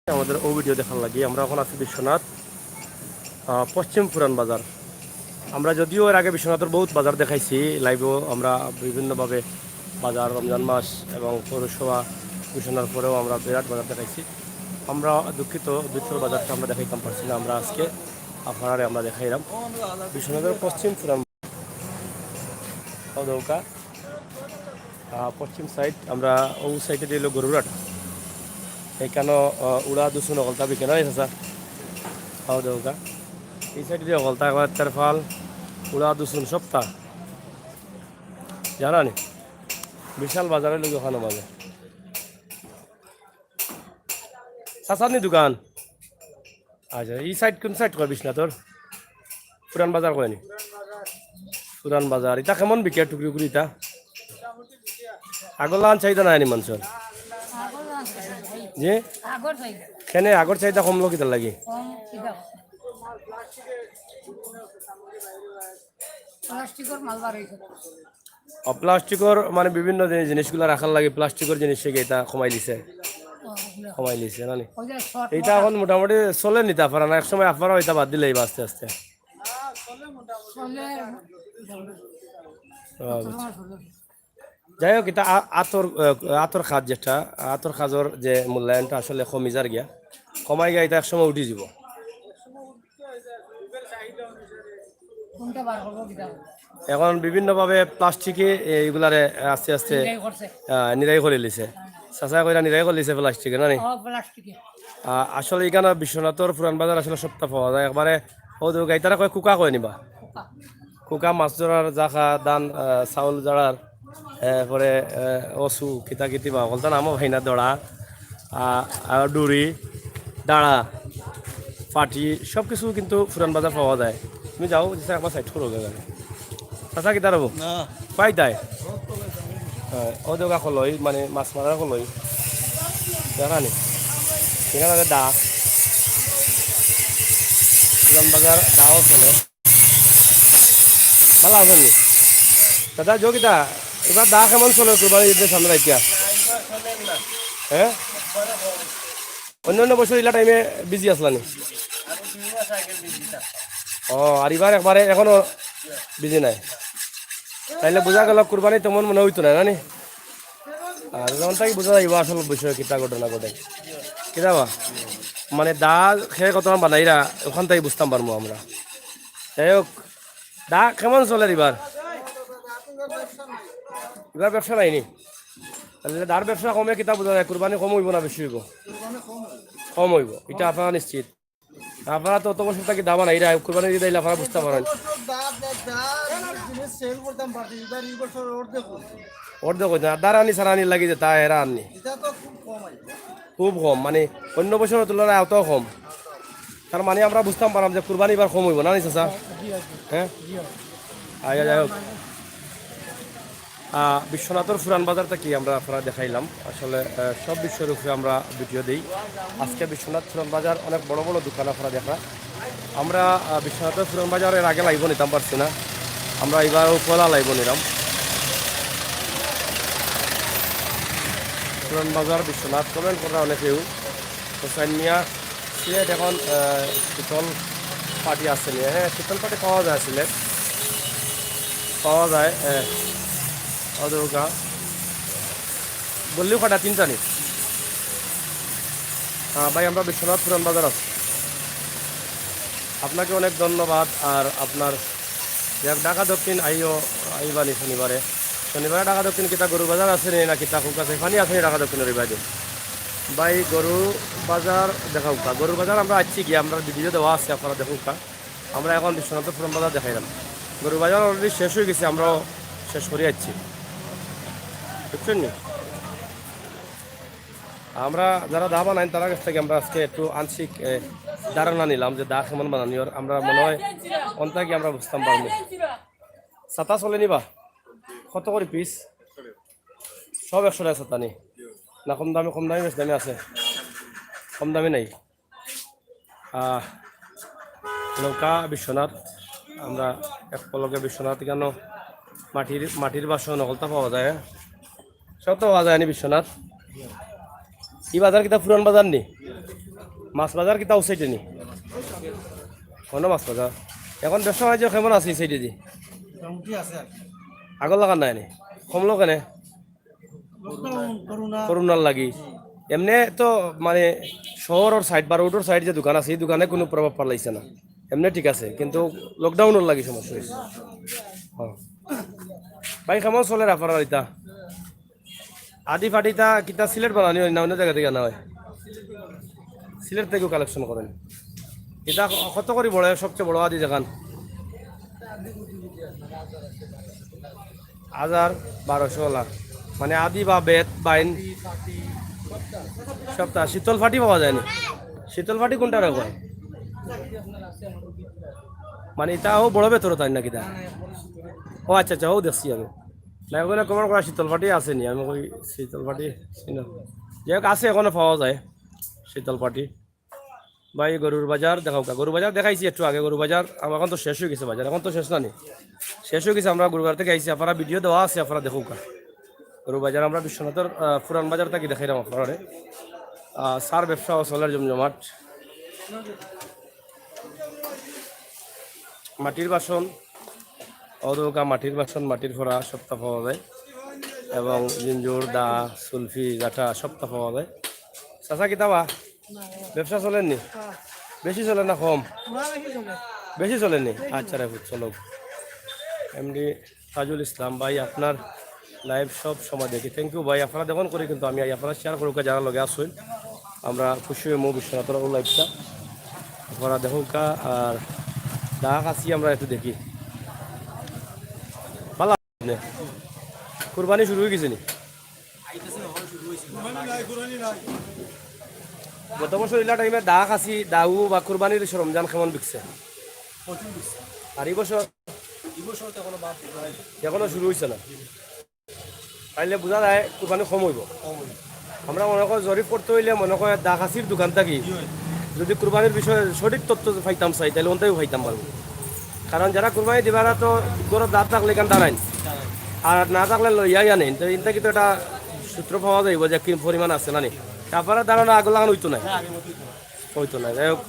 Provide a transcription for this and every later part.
আমাদের ও ভিডিও দেখার লাগি আমরা এখন আছি বিশ্বনাথ পশ্চিম পুরান বাজার। আমরা যদিও এর আগে বিশ্বনাথের বহুত বাজার দেখাইছি লাইভেও, আমরা বিভিন্নভাবে বাজার রমজান মাস এবং পৌরসভা ঘোষণার পরেও আমরা বিরাট বাজার দেখাইছি। আমরা দুঃখিত দুঃখের বাজারটা আমরা দেখাইতাম পারছি না। আমরা আজকে আপনারা আমরা দেখাইলাম বিশ্বনাথের পশ্চিম পুরান দৌকা পশ্চিম সাইড। আমরা ও সাইডে দিল গরুরাট, এখানে উড়া দুশো নকলতা বিকেন স্যার খাওয়া দৌকা। এই সাইডে দিয়ে অকলতা একবার তেরফাল উড়া দুশন সপ্তাহ জানা নি বিশাল বাজারের লোক ওখানে মাঝে সাসানি দোকান। আচ্ছা এই সাইড কোন সাইড কয় বিশ্বনাথর? পুরান বাজার কয়নি? পুরান বাজার ইটা কেমন বিকে টুকরি টুকরি ইটা? আগর লান চাহিদা নাই নি মানুষের যে কেনে আগর চাহিদা কমলো কিতার লাগি? প্লাস্টিকর মানে বিভিন্ন জিনিসগুলো রাখার লাগে প্লাস্টিকর জিনিস এটা কমাই দিছে নানি। এইটা এখন মোটামুটি চলে নিতে আপনারা না, একসময় আপনারা এটা বাদ দিলে আস্তে আস্তে। যাই হোক এটা আতর খাজ, যেটা আতর খাজর যে মূল্যায়নটা আসলে কমি যার গিয়া কমাই গিয়া এটা একসময় উঠে যাব। এখন বিভিন্নভাবে প্লাস্টিকে এইগুলারে আস্তে আস্তে নিরাই করে লিছে, চাচা কইরা নিরাই করে লিছে প্লাস্টিকে না নি। আসলে এখানে বিশ্বনাথর পুরান বাজার আসলে সপ্তাহ পাওয়া যায় একবারে। ও গাইতারা কয় কুকা কয় নিবা, কুকা মাছ ধরার জাখা দান চাউল জড়ার এরপরে অসু কিতা কিতি বা বলতো নামও ভাইনা দড়া ডুরি দাঁড়া পাটি সব কিছু কিন্তু পুরান বাজার পাওয়া যায়। তুমি যাও একবার সাইড করো গাড়ি চাচা কিতা রব পাই তাই ও দোকা খলই মানে মাছ মারার খলই দেখানি এখানে দা পুরান বাজার দাও চলে ভালো আছেন নি দাদা? যোগিতা এবার দা কেমন চলে কুরবানি ঈদের সামনে রাখিয়া? হ্যাঁ অন্য অন্য বছর ইলা টাইমে বিজি আসলানি? ও আর এবার একবারে এখনো বিজি নাই? তাইলে বোঝা গেল কুরবানি তেমন মনে হইতো না জানি। আর যেমন তাই বোঝা যাইব আসল বিষয় কিতা ঘটনা ঘটে কিতা বা মানে দা খেয়ে কত বানাইরা ওখান থেকে বুঝতাম পারবো আমরা। যাই হোক দা কেমন চলে এবার? এবার ব্যবসা নাইনি? তাহলে দার ব্যবসা কমে কিতা বোঝা যায়? কুরবানি কম হইব না বেশি হইব? কম হইব এটা আপনারা নিশ্চিত? আপনারা তো অত বছর থাকি দাবা নাই কুরবানি দিয়ে দিলে আপনারা বুঝতে পারেন। অর্ধেক হইতে দার আনি সারা আনি লাগি যে তা এরা আননি খুব কম, মানে অন্য বছরের তুলনায় এত কম। তার মানে আমরা বুঝতাম পারলাম যে কুরবানি এবার কম হইব না নি চাচা? হ্যাঁ আচ্ছা যাই হোক বিশ্বনাথের পুরান বাজারটা কি আমরা আপনারা দেখাইলাম। আসলে সব বিষয়ের উপরে আমরা ভিডিও দিই। আজকে বিশ্বনাথ পুরান বাজার অনেক বড় বড় দোকান আপনারা দেখা। আমরা বিশ্বনাথের পুরান বাজারের আগে লাইভ নিতাম পারছি না, আমরা এবার পলা লাইভ নিলাম। পুরান বাজার বিশ্বনাথ কমেন্ট করা অনেকেও হোসাইন মিয়া সিলেট এখন শীতল পাটি আছে নিয়ে। হ্যাঁ শীতল পাটি পাওয়া যায়, সিলেট পাওয়া যায়। অদৌকা বললেও কটা তিনটা নি? হ্যাঁ ভাই আমরা বিশ্বনাথ পুরান বাজার আছি। আপনাকে অনেক ধন্যবাদ। আর আপনার ঢাকা দক্ষিণ আইবানি শনিবারে ঢাকা দক্ষিণ কিতা গরু বাজার আছে নি না কিতা খুব আছে ফানি আছে ঢাকা দক্ষিণের বাইরে ভাই গরু বাজার দেখাও কা গরু বাজার আমরা আসছি গিয়ে আমরা ভিডিও দেওয়া আছে আপনারা দেখুন কা। আমরা এখন বিশ্বনাথ পুরান বাজার দেখাইলাম। গরু বাজার অলরেডি শেষ হয়ে গেছে, আমরাও শেষ করে যাচ্ছি বুঝছেন নি। আমরা যারা দা বানাই তার কাছ থেকে আমরা আজকে একটু আংশিক ধারণা নিলাম যে দা কেমন বানানি আমরা মনে হয় অন্তাকি আমরা বুঝতাম পারবো। ছাতা চলে নিবা কত করে পিস? সব 100 টাকা ছাতা নি না কম দামি বেশি দামি আছে? কম দামি নাই। নৌকা বিশ্বনাথ আমরা এক পলকে বিশ্বনাথ কেন মাটির বাসন নকলতা পাওয়া যায়, সব তো পাওয়া যায় নি বিশ্বনাথ। এই বাজার কিতা পুরান বাজার নি? মাছ বাজার কিতা উচাইতে নি কোনো মাছ বাজার এখন ব্যবসা বাণিজ্য কেমন আছে এই সাইডে দি আগর লাগার নাই নি কমলো কেনে করোনার লাগি এমনি তো মানে শহরের সাইড বা রোডের সাইড যে দোকান আছে এই দোকানে কোনো প্রভাব পালাইছে না এমনি ঠিক আছে কিন্তু লকডাউনের লাগি সমস্যা হয়েছে ভাই কেমন চলে আপনার ইতা আদি ফাটিতা কিতা সিলেট বানানি হয় না অন্য জায়গা থেকে আনা হয় সিলেট থেকেও কালেকশন করেন এটা কত করে বড় সবচেয়ে বড় আদি জায়গান 1200 লাখ মানে আদি বা বেত বাইন সপ্তাহ শীতল ফাটি পাওয়া যায় না শীতল ফাটি কোনটা রাখা মানে এটাও বড় বেতর তাই নাকি তা ও আচ্ছা আচ্ছা ও দেখছি আমি না ওখানে কমার করা শীতল ফাটি আসেনি আমি ওই শীতল ফাটি যাই হোক আছে এখনো পাওয়া যায় শীতল ফাটি ভাই গরুর বাজার দেখাও গরু বাজার দেখাইছি একটু আগে গরু বাজার এখন তো শেষ হয়ে গেছে বাজার এখন তো শেষ না নি শেষ হয়ে গেছে আমরা গরু বাজার থেকে আইসি আপনারা ভিডিও দেওয়া আছে আপনারা দেখুক গরু বাজার আমরা বিশ্বনাথের পুরান বাজার থেকে দেখাইলাম আপনারা সার ব্যবসা ও সোলার জমজমাট মাটির বাসন অদৌকা মাটির বাসন মাটির ফোড়া সপ্তাহ পাওয়া যায় এবং জিঞ্জুর দা সুলফি গাঠা সপ্তাহ পাওয়া যায় চাচা কিতাবা ব্যবসা চলেননি বেশি চলে না কম বেশি চলেনি আচ্ছা রাখুন চলো এমডি তাজুল ইসলাম ভাই আপনার লাইভ সব সময় দেখি থ্যাংক ইউ ভাই আপনারা দেখুন করি কিন্তু আমি আপনারা শেয়ার করুক যারা লগে আসুন আমরা খুশি হয়ে মৌ বিশ্বনাথর লাইভটা আপনারা দেখুন আর দাগ আসি আমরা একটু দেখি ভালো কুরবানি শুরু হয়ে গেছে নি গত বছর ইলা টাইমে দাগ আসি দাউ বা কুরবানির সরঞ্জাম কেমন বিকছে আর এই বছর এখনো শুরু হয়েছে না তাইলে বোঝা যায় কুরবানি কম হইব আমরা মনে করি জরিপ করতে হইলে মনে করি দাগ আসির দোকান থাকি যদি কুরবানির বিষয়ে সঠিক তথ্য পাইতাম চাই তাহলে ওনটাও পাইতাম পারবো কারণ যারা কুরবানি দিবার তো গরুর দাঁত থাকলে এখান দাঁড়াইন আর না থাকলে লইয়াই আনেন তো ইনটা কিন্তু একটা সূত্র পাওয়া যাইব যে কি পরিমাণ আছে না নি তারপরে দাঁড়ানো আগর লাগানো হইতো না যাই হোক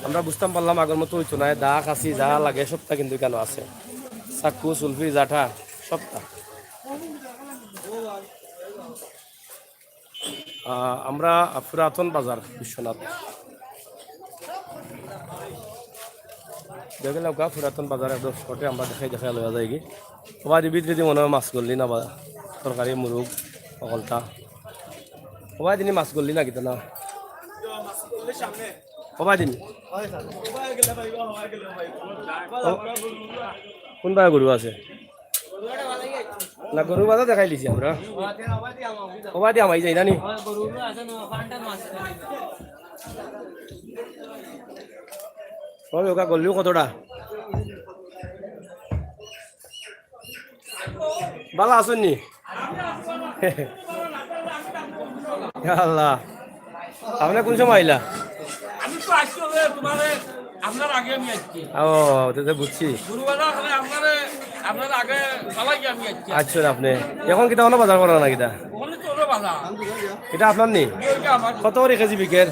আমরা বুঝতাম পারলাম আগের মতো হইতো না দা কাশি যা লাগে সবটা কিন্তু কেন আছে চাকু সুলফি জাঠা সবটা আমরা পুরাতন বাজার বিশ্বনাথ দেখে লাউকা পুরাতন বাজার একদম শর্টে আমরা দেখাই লওয়া যায় কি সবাই বিদ্রি মনে হয় মাছ করলি না বা তরকারি মুরগ অকলতা সবাই দিনই মাছ করলি না কিন্তু না সবাই দিন কোনবা গরু আছে না গরু বাজার দেখাই লিছি আমরা সবাই দিয়ে আমাই যাই না নি ওকা করলিও কতটা ভালো আসুন নি আল্লাহ আপনি কোন সময় আইলা আমি তো আসছি তোমার আপনার আগে আমি আসছি ও তো বুঝছি গুরুবাজার হলে আপনার আগে সবাই আমি আসছি আচ্ছা আপনি এখন কিতা কোনো বাজার করা না কিতা ওখানে তো ওরা বাধা এটা আপনার নি কত করে কেজি বিকের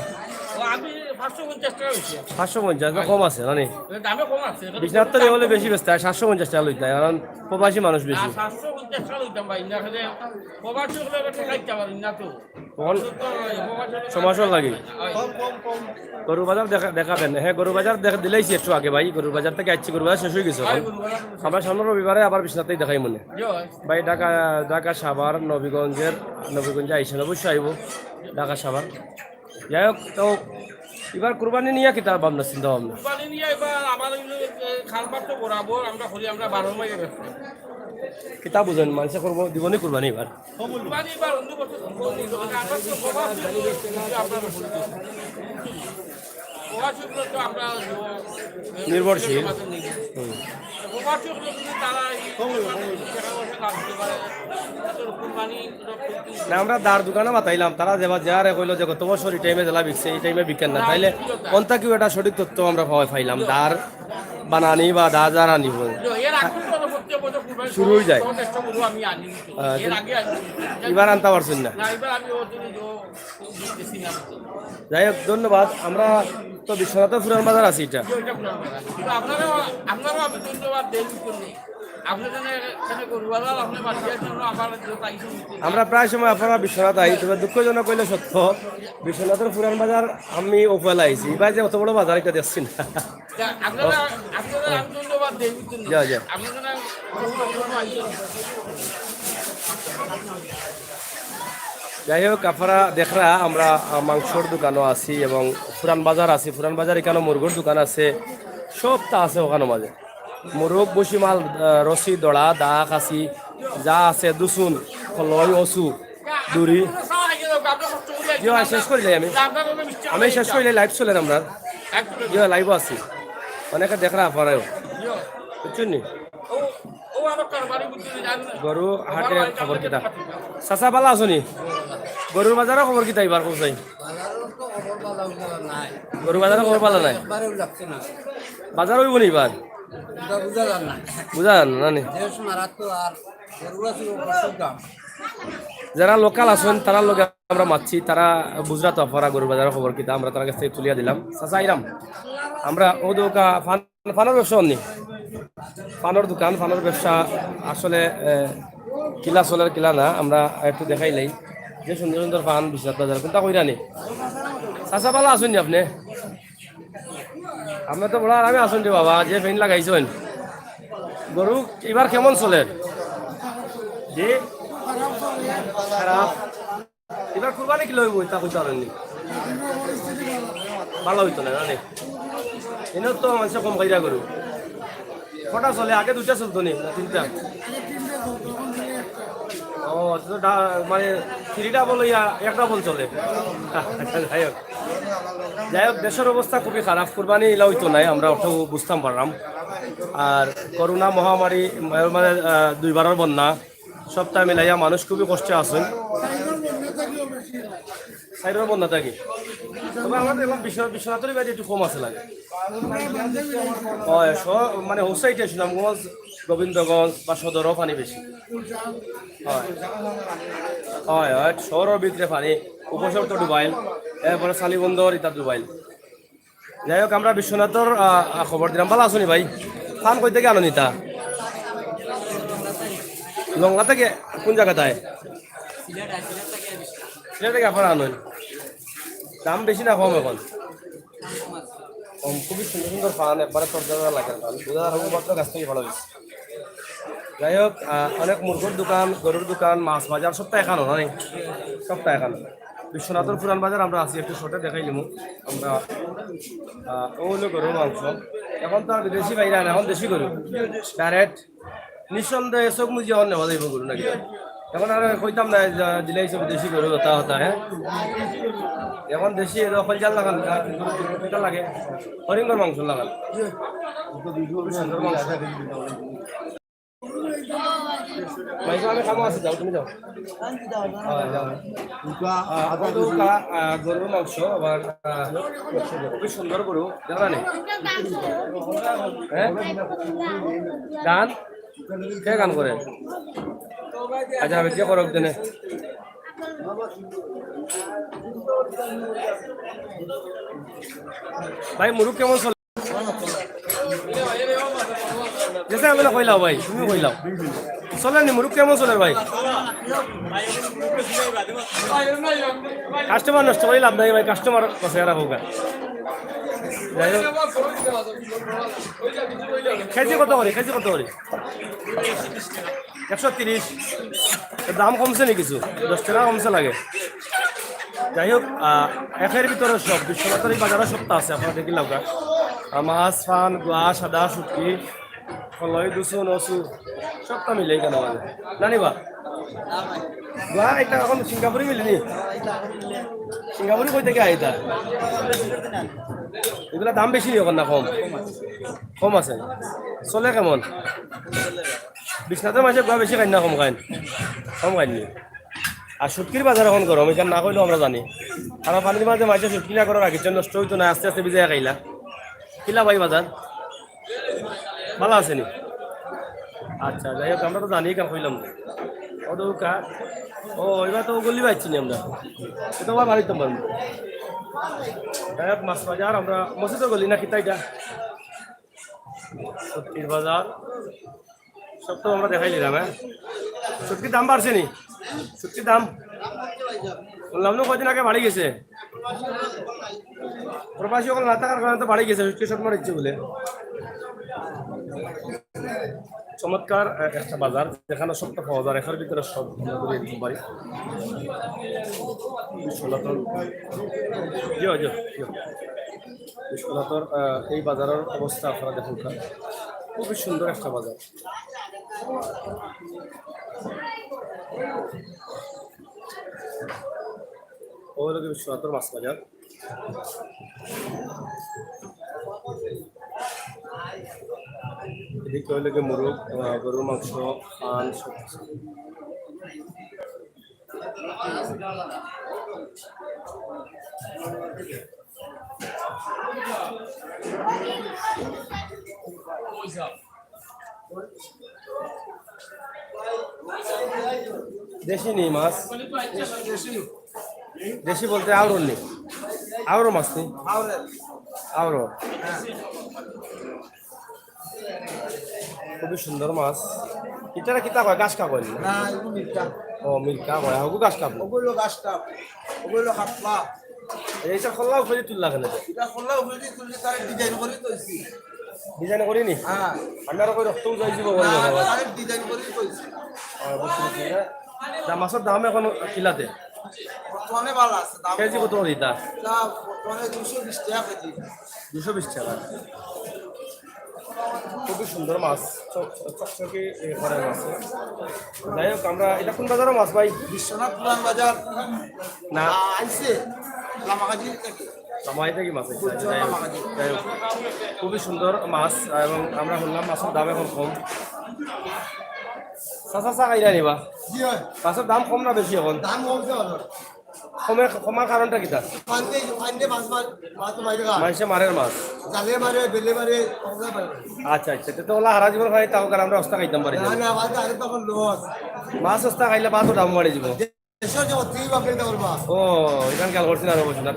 আমি 550 টাকা হয়েছে 550 না কম আছে না নি দামে কম আছে বিশ্বনাথ তো হলে বেশি ব্যস্ত 750 টাকা লইতে কারণ প্রবাসী মানুষ বেশি 750 টাকা লইতাম ভাই না হলে প্রবাসী হলে একটা খাইতে পারি না তো সমস্যা লাগে গরু বাজার দেখাবেন হ্যাঁ গরু বাজার দিলাইছি একটু আগে ভাই গরু বাজার থেকে আসছি গরু বাজার শেষ হয়ে গেছে আমরা সামনে রবিবারে আবার বিশ্বনাথেই দেখাই মনে ভাই ঢাকা সাভার নবীগঞ্জে আইসেন অবশ্যই আইব ঢাকা সাভার যাই হোক তো এবার কুরবানি নিয়ে কি তার ভাবনা চিন্তা ভাবনা কুরবানি নিয়ে এবার আমার খালপাট তো বরাবর আমরা করি আমরা 12 মাইলে ব্যস্ত কিতা বুঝেন মানুষে করবো দিবনি কুরবানি এবার কুরবানি এবার অন্য বছর আমরা তো আমরা নির্ভরশীল না আমরা দার দোকানে মাতাইলাম তারা যারা কইলো যে গত বছর এই টাইমে জেলা বিকছে এই টাইমে বিকেন না তাইলে কোনটা কি একটা সঠিক তথ্য আমরা পাইলাম দার বানানি বা দা যারা নিব বছর কুরবানি শুরু হয়ে যায়। চেষ্টা করবো আমি আনি এর আগে আনি এবার আনতে পারছেন না। না এবার আমি ওদের বেশি না যাই হোক ধন্যবাদ। আমরা তো বিশ্বনাথ পুরান বাজার আছি এটা। ওইটা পুরান কথা। কিন্তু আপনারাও আমি ধন্যবাদ দেই করলে আপনাদের এখানে গরুওয়ালা আপনি বাড়ির জন্য আমার পাইছেন আমরা প্রায় সময় আপনারা বিশ্বনাথ আই, তবে দুঃখজনক হইলে সত্য বিশ্বনাথের পুরান বাজার আমি ওপেল আইছি, এবার যে অত বড় বাজার এটা দেখছি না। আপনারা আমি ধন্যবাদ দেই যা যা। আপনারা যাই হোক আপনারা দেখরা আমরা মাংসর দোকানও আছি এবং পুরান বাজার আছি। পুরান বাজার এখানে মুরগোর দোকান আছে, সবটা আছে ওখানে মাঝে। মুরগ বসিমাল রসি দড়া দা কাছি যা আছে দুসুন কলই অসু দড়ি শেষ করিলে আমি শেষ করিলে লাইভ চলেন আমরা লাইভ আছি অনেকে দেখরা আপনারাও বুঝছেন নি। গরু হাটে খবর কিতা চাচা পালা আছো নি? গরুর বাজারও খবর কিতা এবার কোথায়? গরু বাজারও খবর পালা নাই, বাজার হইব নি এবার বুঝা যান না নি। যারা লোকাল আছেন তারা লোকে আমরা মারছি, তারা বুঝরা তো আপনারা গরুর বাজারের খবর কিতা আমরা তার কাছ থেকে তুলিয়া দিলাম। চাচা আইরাম আমরা ও দোকা ফানের ব্যবসা অন্য পানের দোকান, পানের ব্যবসা আসলে কিলা চলের কিলা না, আমরা একটু দেখাইলাই যে সুন্দর সুন্দর পান বিশ্বনাথ বাজার কোনটা কইরা নি। চাচা পালা আসুন নি আপনি? আপনি তো বড় আরামে আসুন রে বাবা, যে ফেন লাগাইছেন। গরু এবার কেমন চলে? যে খারাপ। এবার কুরবানি কি লইব তা কইতে পারেননি? ভালো হইতো না জানি এনেও তো মানুষ কম খাইরা গরু কটা চলে? আগে দুইটা চলতো নি না তিনটা? ও মানে থ্রিটা বল একটা বল চলে। যাই হোক দেশের অবস্থা খুবই খারাপ, কুরবানি এলা হইতো নাই, আমরা অত বুঝতাম পারলাম। আর করোনা মহামারী মানে দুইবারের বন্যা সবটা মিলাইয়া মানুষ খুবই কষ্টে আছেন। সাইডের বন্যা থাকি তবে আমাদের এখন বিশ্বনাথের বাড়ি একটু কম আছে লাগে। হয় মানে হোসাইটে সুনামগঞ্জ গোবিন্দগঞ্জ বা সদরও পানি বেশি হয়। হয় হয় শহরের ভিতরে পানি, উপশহর তো ডুবাইল, এরপরে শালিবন্দর ইটা ডুবাইল। যাই হোক আমরা বিশ্বনাথর খবর দিলাম। ভালো আছো নি ভাই? ফান কই থেকে আনো নিতা? লংলা থেকে? কোন জায়গাটায়? সিলেট থেকে আপনারা আনেন? দাম বেশি না কম এখন? খুবই সুন্দর সুন্দর ফান, একবারে তরজাদা লাগে ফান, বোঝা মাত্র গাছ থেকে ভালো হয়েছে। যাই হোক অনেক মুরগোর দোকান, গরুর দোকান, মাছ বাজার সবটা এখানো নয়, সবটা এখানো। বিশ্বনাথর পুরান বাজার আমরা আছি, একটু শর্টে দেখাই নিব আমরা। ও হলো গরুর মাংস, এখন তো আর বিদেশি বাইরে না, এখন দেশি গরু ডাইরেক্ট নিঃসন্দেহে চোখ মুজিয়ে অন্য নেওয়া যাইব গরু নাকি। এখন আর কইতাম না দিলাই সব দেশি গরু হতা হতা। হ্যাঁ এখন দেশি জাল লাগান কিন্তু লাগে হরিঙ্গর মাংস লাগান। আমি খামো আছে, যাও তুমি যাও। গরুর মাংস আবার খুবই সুন্দর গরু জানা নেই। গান কে গান করে? আচ্ছা আমি কে করক দেনে ভাই মুরুখ কেমন চলে? যেসে আমি কইলাও ভাই, তুমি কইলাও চলেন নি মুরুখ কেমন চলে ভাই? কাস্টমার নষ্ট করে লাভ নাই ভাই, কাস্টমার কাছে রাখো। যাই হোক কেজি কত করে? কেজি কত করে? 130। দাম কমছে নি কিছু? 10 টাকা কমছে লাগে। যাই হোক একের ভিতরে সব বিশ্বনাথের বাজারে সবটা আছে, আপনারা দেখি লাভ। মাছ ফান গোয়া সাদা শুটকি কলই দুসু নসু সবটা মিলে কেন মানে জানিবা গোয়া এটা এখন সিঙ্গাপুরি মিলেনি? সিঙ্গাপুরি কই থেকে আইতা? এগুলা দাম বেশি এখন না কম? কম আছে। চলে কেমন? বিশ্বনাথের মাঝে গোয়া বেশি খাই না কম খাইন? কম খাইনি। আর শুটকির বাজার এখন গরম, এখানে না কইলেও আমরা জানি। আর পানির মাঝে মাঝে শুটকি না করার রাখিছেন, নষ্ট হইতো না, আস্তে আস্তে ভিজাই খাইলা। কিলা ভাই বাজার ভালো আছে নি? আচ্ছা যাই হোক আমরা তো জানি কেন কইলাম না ও দৌকা ও এবার তো গলি পাইছি না আমরা এটা আবার বাড়িতে পারবো যাই হোক মাছ বাজার আমরা মসজিদের গলি না কিতা এটা সত্যির বাজার সব তো আমরা দেখাই নিলাম হ্যাঁ সত্যির দাম বাড়ছে নি সত্যির দাম বললাম না কদিন আগে বাড়ি গেছে প্রবাসী সকল না থাকার কারণে তো বাড়ি গেছে সত্যি সব মারিচ্ছে বলে চমৎকার একটা বাজার যেখানে সবটা পাওয়া যায় এখানের ভিতরে সব আমরা করে দিতে পারি সনাতন সনাতন এই বাজারের অবস্থা আপনারা দেখুন খুবই সুন্দর একটা বাজার ওই লোক সনাতন মাছ বাজার এদিকে হইলে মুরগ গরুর মাংস পান সব দেশি নেই মাছ দেশি বলতে আউরো নেই আউরো মাছ নেই আউরো খুবই সুন্দর মাছ এটা কিতা কয় গাছ কা কয় না এগুলো মিথ্যা ও মিল্কা কয় হগু গাছ কাপ ওগুলো গাছটা ওগুলো হাতলা এইটা খোলা উপরে তুললা কেন এটা খোলা উপরে তুললে তার ডিজাইন করে তৈছি ডিজাইন করিনি হ্যাঁ আমি আর কই রক্তও যাই দিব তার ডিজাইন করে তৈছি মাছের দাম এখন কিলাতে বর্তমানে ভালো আছে দাম কেজি কত দিতা এটা বর্তমানে 220 টাকা কেজি 220 টাকা খুবই সুন্দর মাছ চকচকে ঘরের মাছ যাই হোক আমরা এটা কোন বাজারও মাছ ভাই বিশ্বনাথ পুরান বাজার না আইছে লামাকাজি থেকে জামাই থেকে মাছ আছে যাই হোক খুবই সুন্দর মাছ এবং আমরা শুনলাম মাছের দাম এখন কম চাচা চা খাইরা নিবা জি হয় মাছের দাম কম না বেশি এখন দাম কমছে ভালো কমার কারণটা কিটা পান্ডে পান্ডে মাছ মাছ মাইরে গা মানুষে মারের মাছ জালে মারে বেলে মারে ওগুলা মারে আচ্ছা আচ্ছা তো ওলা হারা জীবন খাই তাও কারণ আমরা অস্তা খাইতাম পারি না না মাছ আরে তখন লস মাছ অস্তা খাইলে মাছও দাম বাড়ি যাব দেশের যে অতি বাপরে দাও বা ও এখান খেয়াল করছি না বলছি না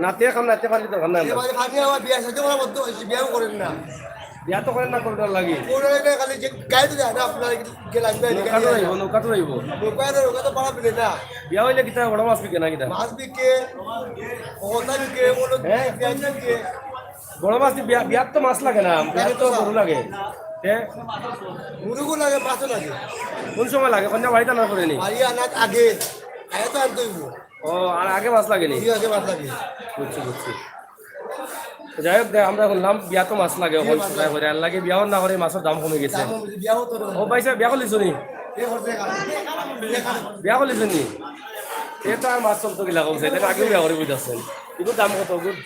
না তে খাম না তে পারলি তো খাম না আমরা। এবারে খালি আমার বিয়া সাথে ওরা মত বিয়াও করেন না বিয়া তো করেন না করতে লাগি ওরা খালি যে গায়ে তো যায় না আপনার গেলাম নৌকাটো রইব ওকা তো পারা পেলে না বিয়া হইলে কিতা বড় মাছ বিকে না কিতা মাছ বিকে ওটা বিকে ওটা বিকে বড় মাছ বিয়ার তো মাছ লাগে না বিয়ার তো গরু লাগে তে মুরুগু লাগে মাছও লাগে কোন সময় লাগে কন্যা বাড়িতে না করেনি বাড়ি আনার আগে আগে তো আনতে হইব ও আর আগে মাছ লাগেনি ঠিক আছে মাছ লাগে বুঝছি বুঝছি যাই হোক আমরা শুনলাম বিয়া তো মাছ লাগে অকল সবাই করে আর লাগে বিয়াও না করে মাছের দাম কমে গেছে বিয়াও তো ও পাইছে বিয়া করলিছ নি বিয়া করলিছ নি এ তো আর মাছ চলতো গিলা কমছে এটা আগেও বিয়া করে বুঝাচ্ছেন কিন্তু দাম কত গুড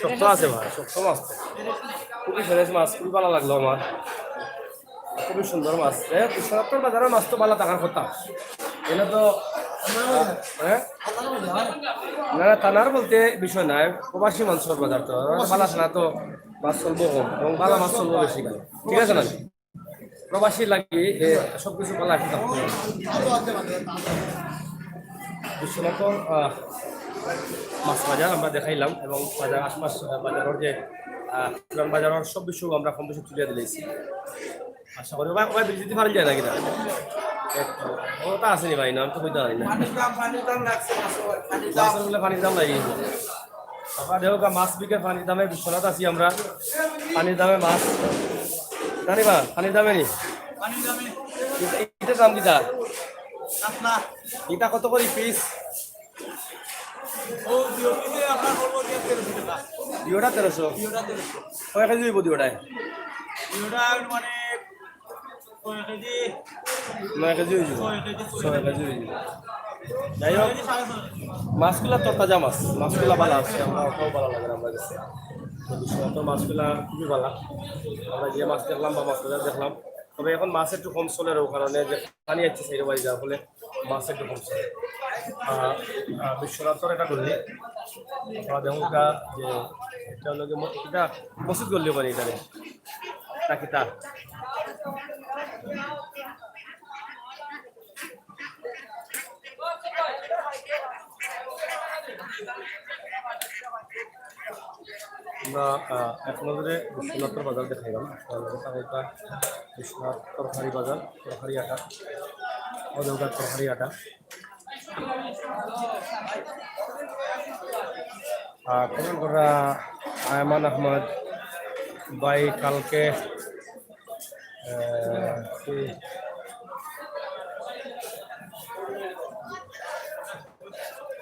শক্ত আছে ভাই শক্ত মাছ তো খুবই ফ্রেশ মাছ খুবই ভালো লাগলো আমার খুবই সুন্দর মাছ বিশ্বনাথপুর বাজারের মাছ তো ভালো থাকার কথা এটা তো হ্যাঁ না না টানার বলতে বিষয় নাই প্রবাসী মাংসের বাজার তো ভালো আছে না তো মাছ চলবো কম এবং ভালো মাছ চলবো বেশি ভালো ঠিক আছে না প্রবাসী লাগি সব কিছু ভালো একটা বিশ্বনাথর মাছ বাজার আমরা দেখাইলাম এবং বাজার আশপাশ বাজারের যে পুরান বাজারের সব বিষয় আমরা কম বেশি তুলে দিলেছি আশা করি ওই বিজিতে পারেন যায় না কিনা ওটা আসেনি ভাই না আমি তো বুঝতে পারি না মাছের বলে পানির দাম লাগে আপনার দেখ মাছ বিকে পানির দামে বিশ্বনাথ আছি আমরা পানির দামে মাছ জানিবা পানির দামে নি এটার দাম কিটা এটা কত করে পিস দুটা 1300 কয় কেজি হইব দুটায় নয় কেজি হয়ে যাবে 6 কেজি হয়ে যাবে যাই হোক মাছগুলা তো তাজা মাছগুলা ভালো আছে আমরা ওটাও ভালো লাগে আমার কাছে তো মাছগুলা খুবই ভালো আমরা যে মাছ দেখলাম বা মাছ দেখলাম তবে এখন মাছ একটু কম চলে কারণে যে পানি আসছে সেই বাড়ি যাওয়ার ফলে মাছ একটু কম চলে বিশ্বনাথর এটা করলে আমরা দেখুন যে এটা হলো এটা মসজিদ করলেও পারি এটারে তাকিতা আমরা এক নজরে বিশ্বনাথের বাজার দেখাইলাম এটা বিশ্বনাথ তরকারি বাজার তরকারি আটা অদৌকার তরকারি আটা কমেন্ট করা আয়মান আহমদ ভাই কালকে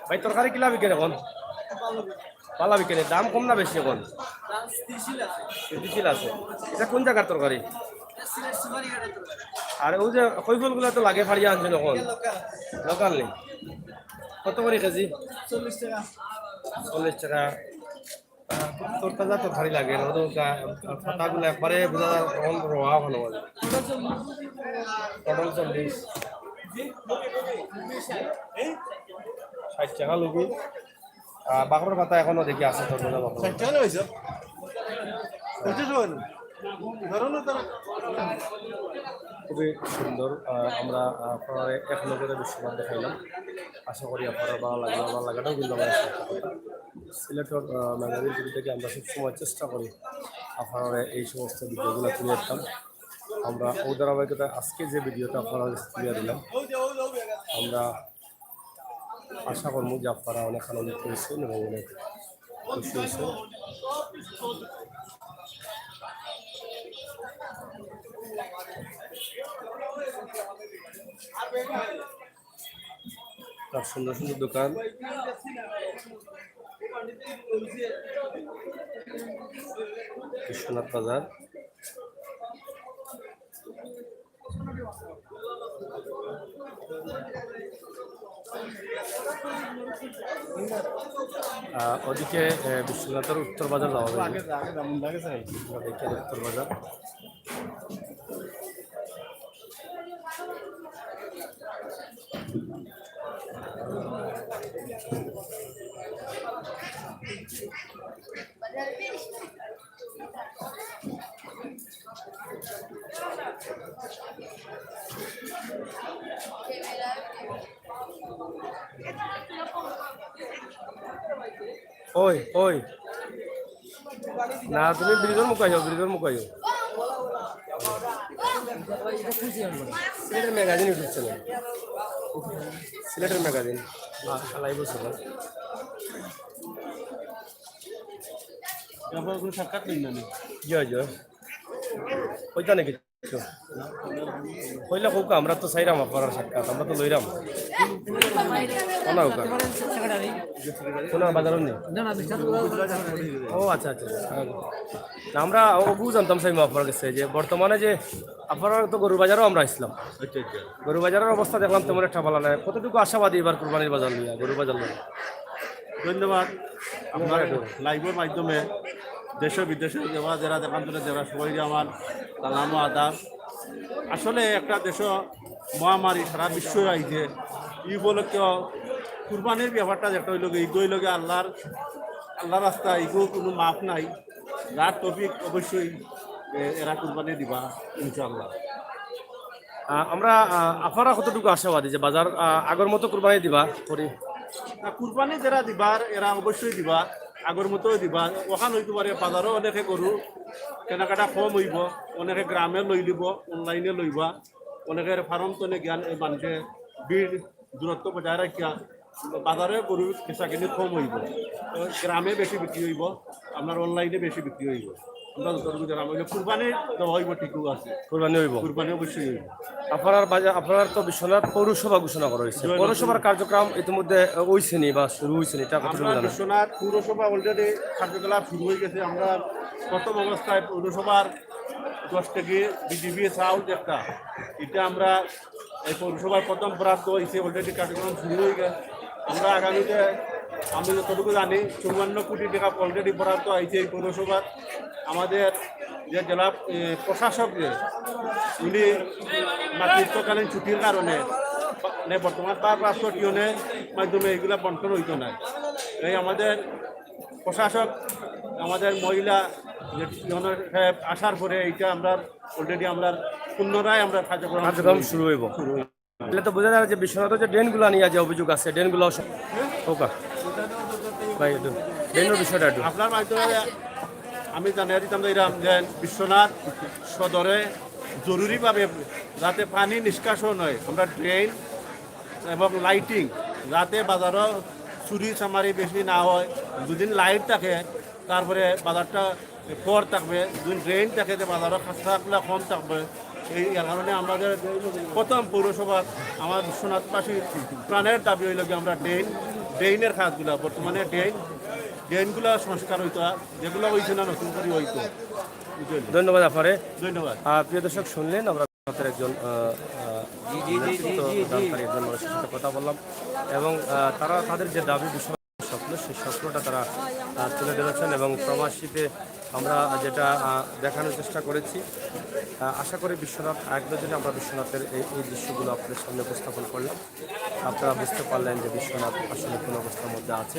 ভাই তরকারি কিলা বিকেন এখন পালা বিকেন দাম কম না বেশি এখন স্থিতিশীল আছে এটা কোন জায়গার তরকারি আর ওই যে কৈফল গুলা তো লাগে ফাড়িয়া আনছেন এখন লোকাল নেই কত করে কেজি 40 টাকা তোর তাজা তরকারি লাগে পাতাগুলো একবারে বোঝা যায় তখন রোয়া ভালো লাগে পটল 40 60 টাকা লবি বাকরের পাতা এখনো দেখি আছে তোর খুবই সুন্দর আমরা আপনার এক নজরে বিশ্বনাথ দেখাইলাম আশা করি আপনারা ভালো লাগবে ভালো লাগাটাও কিন্তু আমাদের সিলেটের ম্যাগাজিন টিভি থেকে আমরা সবসময় চেষ্টা করি আপনারা এই সমস্ত ভিডিওগুলো তুলে দিতাম আমরা ও ধারাবাহিকতায় আজকে যে ভিডিওটা আপনারা তুলে দিলাম আমরা আশা করবো যে আপনারা অনেক আনন্দিত হয়েছেন এবং অনেক খুশি হয়েছেন তার সুন্দর সুন্দর দোকান বিশ্বনাথ বাজার ওদিকে বিশ্বনাথের উত্তর বাজার যাওয়া যায় দেখি উত্তর বাজার ওই ওই না তুমি ব্রিজের মুখ আইও সিলেটের ম্যাগাজিন ইউটিউব চ্যানেল সিলেটের ম্যাগাজিন লাইভ ছিল সাক্ষাৎ নেই না জয় জয় কইতা নাকি কইলা কোকা আমরা তো চাইরাম আপনার সাক্ষাৎ আমরা তো লইরাম বাজার নেই ও আচ্ছা আচ্ছা আমরা ওগু জানতাম সাইমা আপনার কাছে যে বর্তমানে যে আপনারা তো গরুর বাজারও আমরা আসলাম গরু বাজারের অবস্থা দেখলাম তেমন একটা ভালো নয় কতটুকু আশাবাদী এবার কুরবানির বাজার নিয়ে গরু বাজার নিয়ে ধন্যবাদ আপনার লাইভের মাধ্যমে দেশ বিদেশে যারা দেখান যারা সবাই আমার সালাম আদাব আসলে একটা দেশ মহামারী সারা বিশ্ব আইছে ই উপলক্ষে কুরবানির ব্যাপারটা যেটা হইল ইগোই লগে আল্লাহর রাস্তা ইগো কোনো মাপ নাই যার টপিক অবশ্যই এরা কুরবানি দিবা ইনশাআল্লাহ আমরা আপনারা কতটুকু আশাবাদী যে বাজার আগের মতো কুরবানি দিবা করি কুরবানি যারা দিবার এরা অবশ্যই দিবা আগের মতোই দিবা ওখান হইতে পারে বাজারও অনেকে গরু কেনাকাটা কম হইব অনেকে গ্রামে লই লিব অনলাইনে লইবা অনেকের ফার্ম তনে জ্ঞান মানুষে ভিড় দূরত্ব বজায় রাখিয়া বাজারে গরু কেঁচা কিনি কম হইব গ্রামে বেশি বিক্রি হইব আপনার অনলাইনে বেশি বিক্রি হইব আমরা যতটুকু জানাম কুরবানি দেওয়া হইব ঠিকও আছে কুরবানি অবশ্যই হইব আপনার তো বিশ্বনাথ পৌরসভা ঘোষণা করা হয়েছে পৌরসভার কার্যক্রম ইতিমধ্যে হয়েছে নি বা শুরু হয়েছে এটা বিশ্বনাথ পৌরসভা অলরেডি কার্যকলাপ শুরু হয়ে গেছে আমরা প্রথম অবস্থায় পৌরসভার 10 থেকে বিজিবি চাউল একটা এটা আমরা এই পৌরসভার প্রথম বরাদ্দ হয়েছে অলরেডি কার্যক্রম শুরু হয়ে গেছে আমরা আগামীতে আমি যতটুকু জানি 54 কোটি টাকা অলরেডি বরাদ্দ হয়েছে এই পৌরসভার আমাদের যে জেলা প্রশাসক উনি মাতৃত্বকালীন ছুটির কারণে বর্তমান ভারপ্রাপ্ত টিউনের মাধ্যমে এগুলা বন্টন হইতো না এই আমাদের প্রশাসক আমাদের মহিলা ইউনিয়নের সাহেব আসার পরে এইটা আমরা অলরেডি আমরা পুনরায় আমরা কার্যক্রম শুরু হইব তাহলে তো বোঝা যায় যে বিশ্বনাথ যে ড্রেনগুলো নিয়ে যে অভিযোগ আছে ড্রেনগুলো ওকা ভাই একটু ড্রেনের বিষয়টা একটু আপনার মাধ্যমে আমি জানিয়ে দিতাম যে এরকম যে বিশ্বনাথ সদরে জরুরিভাবে যাতে পানি নিষ্কাশন হয় আমরা ড্রেন এবং লাইটিং যাতে বাজারও চুরি চামারি বেশি না হয় দুদিন লাইট থাকে তারপরে বাজারটা পর থাকবে দুদিন ড্রেন থাকে যে বাজারও খাস্তাগুলো কম থাকবে এই কারণে আমাদের প্রথম পৌরসভা আমার বিশ্বনাথবাসীর প্রাণের দাবি হইল যে আমরা ড্রেনের কাজগুলো বর্তমানে ড্রেনগুলো সংস্কার হইতো যেগুলো হয়েছে না নতুন করে হইতো ধন্যবাদ আপনারে ধন্যবাদ প্রিয় দর্শক শুনলেন আমরা ভারতের একজন দানকারী একজন মানুষের সাথে কথা বললাম এবং তারা তাদের যে দাবি বিষয় স্বপ্ন সেই স্বপ্নটা তারা তুলে ধরেছেন এবং প্রবাসীতে আমরা যেটা দেখানোর চেষ্টা করেছি আশা করি বিশ্বনাথ এক নজরে আমরা বিশ্বনাথের এই দৃশ্যগুলো আপনাদের সামনে উপস্থাপন করলাম আপনারা বুঝতে পারলেন যে বিশ্বনাথ আসলে কোন অবস্থার মধ্যে আছে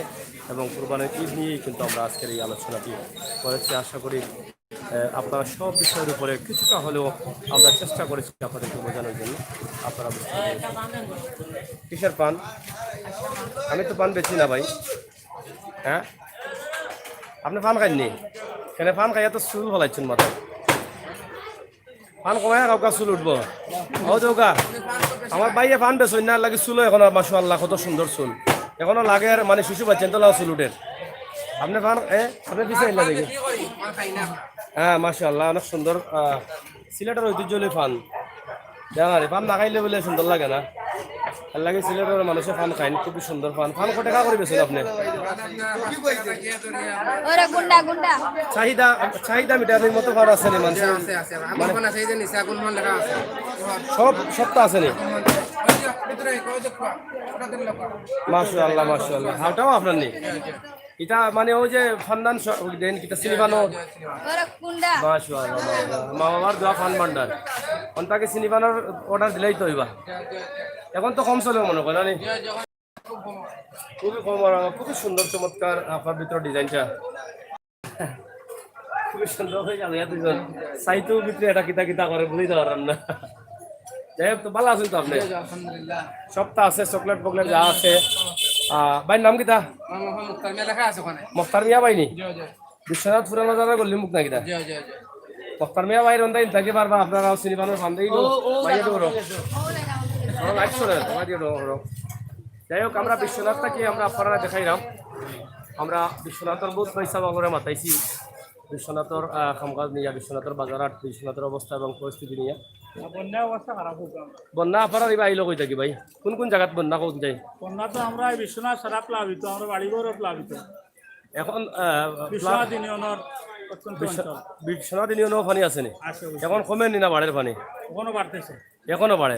এবং কুরবানির ঈদ নিয়েই কিন্তু আমরা আজকের এই আলোচনাটি করেছি আশা করি আপনারা সব বিষয়ের উপরে কিছুটা হলেও আমরা চেষ্টা করেছি আপনাদেরকে বোঝানোর জন্য আপনারা বুঝতে পারবেন কিসের পান আমি তো পান বেছি না ভাই হ্যাঁ আপনি পান খাইনি কেন পান খাই এত চুল ফলাইছেন মাথায় পান কমাই কাউকা চুল উঠবো ও দৌকা আমার বাইরে পান বেচই না লাগে চুলো এখন মাসু আল্লাহ কত সুন্দর চুল এখনো লাগে আর মানে শিশু পাচ্ছেন তো চুল উঠের আপনি পান আপনি পিছিয়ে না দেখি হ্যাঁ মাসা আল্লাহ অনেক সুন্দর সিলেটের ঐতিহ্যলি পান জানা রে পান না খাইলে বলে সুন্দর লাগে না আর লাগে সিলেটের মানুষের পান খাইন খুবই সুন্দর পান পান কত টাকা করে বেছেন আপনি চাহিদা চাহিদা মিটারের মতো পান আছে নি মানুষের সব আছে নি মাশা আল্লাহ হাওটাও আপনার নেই এটা মানে ওই যে ফান্দান দেন কিটা সিনিবানো মাশাআল্লাহ মা বাবার দোয়া ফান ভান্ডার অন্তাকে সিনিবানোর অর্ডার দিলেই তো হইবা এখন তো কম চলে মনে করেন খুবই কম আর খুবই সুন্দর চমৎকার আপনার ভিতর ডিজাইনটা খুবই সুন্দর হয়ে যাবে দুজন সাইতো ভিতরে এটা কিতা কিতা করে বুঝতে পারলাম না যাই হোক তো ভালো আছেন তো আপনি সবটা আছে চকলেট ফকলেট যা আছে ভাইয়ের নাম কিতা মুখতার মিয়া ভাই নি বিশ্বনাথ পুরানো যারা গল্লি মুখ না কিতা মুখতার মিয়া ভাই রন্দাই থাকি পারবা আপনারা চিনি পানোর ফান দিয়ে লাইক করে যাই হোক আমরা বিশ্বনাথটাকে আমরা আপনারা দেখাইলাম আমরা বিশ্বনাথের বহুত পয়সা বাগরে মাতাইছি বিশ্বনাথের কামকাজ নিয়ে বিশ্বনাথের বাজারহাট বিশ্বনাথের অবস্থা এবং পরিস্থিতি নিয়ে বন্যা আপনারা এবার আইলো কই থাকি ভাই কোন কোন জায়গাত বন্যা কোন যাই বন্যা তো আমরা বিশ্বনাথ সারা প্লাবিত আমরা বাড়িঘরও প্লাবিত এখন বিশ্বনাথ ইউনিয়নের বিশ্বনাথ ইউনিয়নেও পানি আছে নি এখন কমেনি না বাড়ের পানি এখনো বাড়তেছে এখনো বাড়ে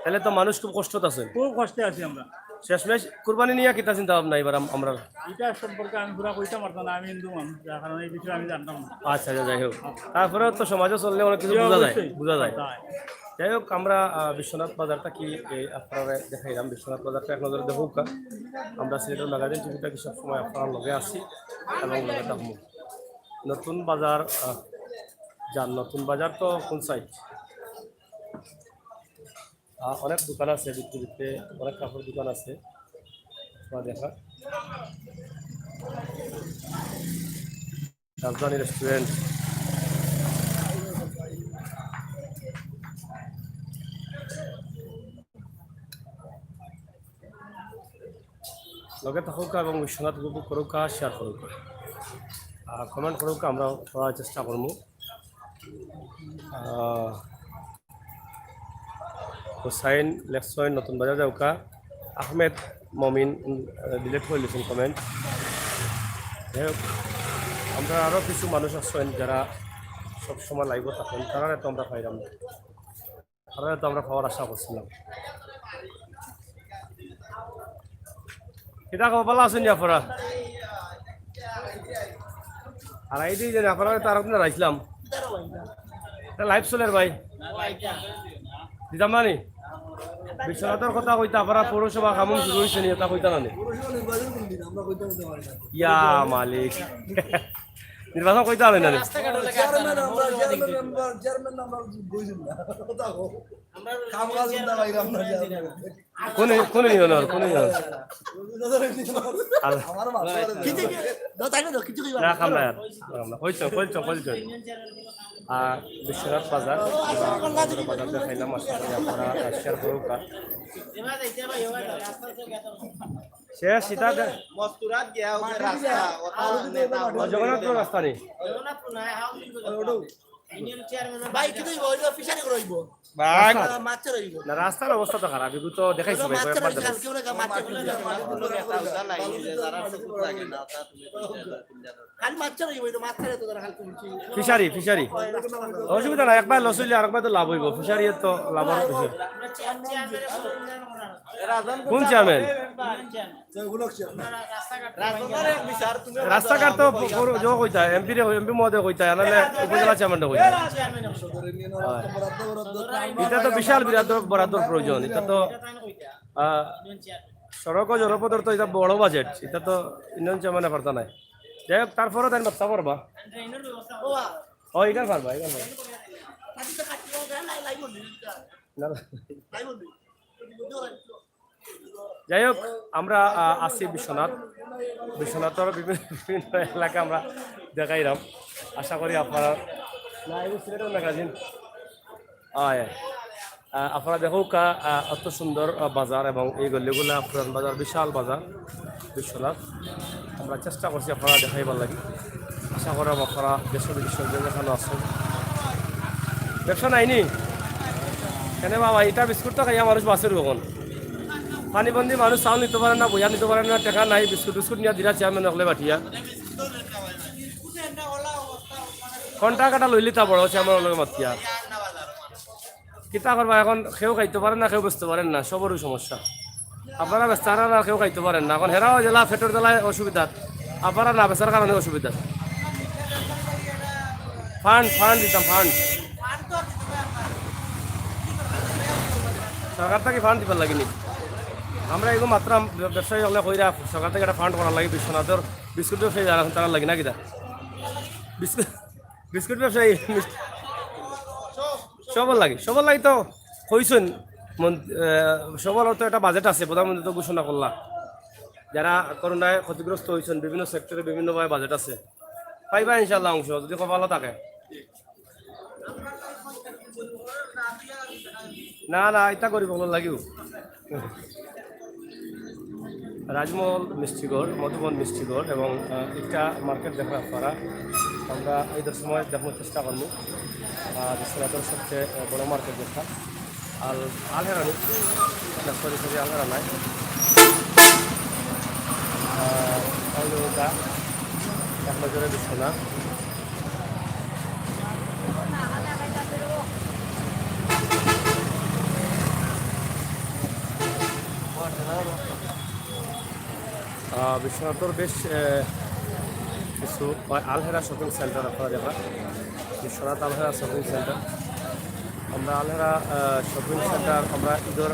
তাহলে তো মানুষ খুব কষ্টত আছে খুব কষ্টে আছি আমরা শেষমেশ কুরবানি নিয়ে কিতা চিন্তা ভাবনা এবার আমরা এটা সম্পর্কে আমি পুরা কইতে পারতাম না আমি হিন্দু মানুষ যার কারণে এই বিষয়ে আমি জানতাম না আচ্ছা যাই হোক তারপরে তো সমাজে চললে অনেক কিছু বোঝা যায় যাই হোক আমরা বিশ্বনাথ বাজারটা কি আপনারা দেখাইলাম বিশ্বনাথ বাজারটা এক নজরে দেখুক আমরা সিলেটের ম্যাগাজিন টিভিটা কি সবসময় আপনার লগে আসি এবং লগে থাকবো নতুন বাজার যান নতুন বাজার তো কোন সাইড অনেক দোকান আছে বিক্রিতে অনেক কাপড় দোকান আছে দেখা রাজধানী রেস্টুরেন্ট লগে থাকুক এবং বিশ্বনাথ উপভোগ করুক শেয়ার করুক কমেন্ট করুক আমরা করার চেষ্টা করবো হুসাইন লেকসইন নতুন বাজার যাওকা আহমেদ মমিন ডিলেট করে লিখুন কমেন্ট যাই হোক আমরা আরও কিছু মানুষ আছেন যারা সবসময় লাইভ থাকেন তারা তো আমরা পাইলাম না তারা তো আমরা পাওয়ার আশা করছিলাম কিতা খবর ভালো আছেন আপনারা আর এই দিয়ে জানি আপনারা তার রাখলাম লাইভ চলের ভাই দিতাম না নি বিশ্বনাথের কথা কইতা আপনারা পৌরসভা কামন শুরু হয়েছে নি এটা কইতা না নি ইয়া মালিক নির্বাচন কইতে হবে না কোন কোন ইউনিয়নের কোন ইউনিয়ন না খামলা কইছো বিশ্বনাথ বাজার বাজার দেখাইলাম আশা করি আপনারা শেয়ার করুক শেষ সীতা মস্তুরাত গিয়া ওকে রাস্তা জগন্নাথপুর রাস্তা নেই ভাই কি দইব ওই ফিশারি করইব মাছ রইব না রাস্তার অবস্থা তো খারাপ এগুলো তো দেখাইছি ভাই কয়েকবার দেখাইছি। খালি মাছ রইব এটা মাছ রে তো খালি তুমি ফিশারি ফিশারি অসুবিধা না একবার লস হইলে আরেকবার তো লাভ হইব ফিশারি তো লাভের বিষয় কোন চেয়ারম্যান রাস্তাঘাট তো যোগ কইতা এমপি মহোদয় কইতা নাহলে উপজেলা চেয়ারম্যান কইতা এটা তো বিশাল বরাদ্দর প্রয়োজন এটা তো সড়ক ও জনপদর তো এটা বড় বাজেট এটা তো ইউনিয়ন চেয়ারম্যানে পারতা নাই যাই হোক তারপরে তাই বাচ্চা পারবা ও এখানে পারবা এখানে যাই হোক আমরা আসছি বিশ্বনাথের বিভিন্ন এলাকা আমরা দেখাইলাম আশা করি আপনারা আপনারা দেখুক অত সুন্দর বাজার এবং এই গলিগুলা পুরান বাজার বিশাল বাজার বিশ্বনাথ আমরা চেষ্টা করছি আপনারা দেখাইবার লাগে আশা করি আপনারা দেশ বিদেশের যেখানে আসছেন ব্যবসা নাইনি কেন বাবা এটা বিস্কুট তো খাইয়া মানুষ বাঁচের কখন পানিবন্দি মানুষ চাউল নিতে পারে না বইয়া নিতে পারে না টাকা নাই বিস্কুট বিস্কুট নিয়ে দিরা চেয়ারম্যান হলে বাঠিয়া ঘন্টা কাটা লইলি তা বড় চেয়ারম্যান লগে মাতিয়া কিতা করবা এখন কেউ খাইতে পারেন না কেউ বুঝতে পারেন না সবরই সমস্যা আপনারা বেচারা না কেউ খাইতে পারেন না এখন হেরাও জেলা ফেটোর জেলায় অসুবিধা আপনারা না বেচার কারণে অসুবিধা ফান্ড দিতাম ফান্ড সরকার থেকে ফান্ড দিবার লাগেনি আমরা এগুলো মাত্র ব্যবসায়ী হলে কইরা সরকার থেকে একটা ফান্ড করার লাগে বিশ্বনাথের বিস্কুট ব্যবসায়ী যারা তারা লাগে না কিনা বিস্কুট ব্যবসায়ী সবল লাগে তো কইছেন সবলের তো একটা বাজেট আছে প্রধানমন্ত্রী তো ঘোষণা করলা যারা করোনায় ক্ষতিগ্রস্ত হয়েছেন বিভিন্ন সেক্টরে বিভিন্নভাবে বাজেট আছে পাইবা ইনশাল্লাহ অংশ যদি কপালও থাকে না এটা করিব লাগিব রাজমহল মিষ্টিগড় মধুবন মিষ্টিগড় এবং একটা মার্কেট দেখা আপনারা আমরা এইটার সময় দেখানোর চেষ্টা করবো বিশ্বনাথের সবচেয়ে বড় মার্কেট দেখা আলহেরা নেই সরি আলহেরা নাই এক নজরে বিশ্বনাথ বিশ্বনাথের বেশ কিছু আলহেরা শপিং সেন্টার আপনারা দেখা বিশ্বনাথ আলহেরা শপিং সেন্টার আমরা আলহেরা শপিং সেন্টার আমরা ঈদের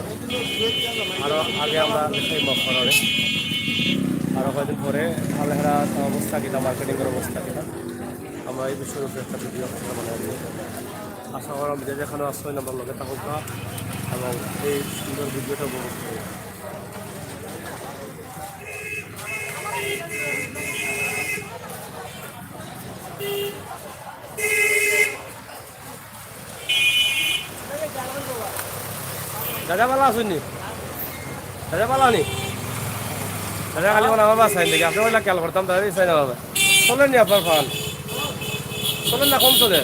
আরও আগে আমরা দেখাই মফরে আরও কয়েকদিন পরে আলহেরা অবস্থা কিনা মার্কেটিংয়ের অবস্থা কিনা আমরা এই বিষয়ের উপরে একটা ভিডিও মানে আশা করাম যে যেখানে আসবেন আমার লগে থাকুক এবং এই সুন্দর ভিডিওটা উপভোগ করি দাদা ভালো আসুননি দাদা ভালো নি দাদা খালি মানে আমার বাসায় দেখি আপনি ওইলা খেয়াল করতাম দাদা চাই না বাবা চলেন নি আপনার ফান চলেন না কম চলে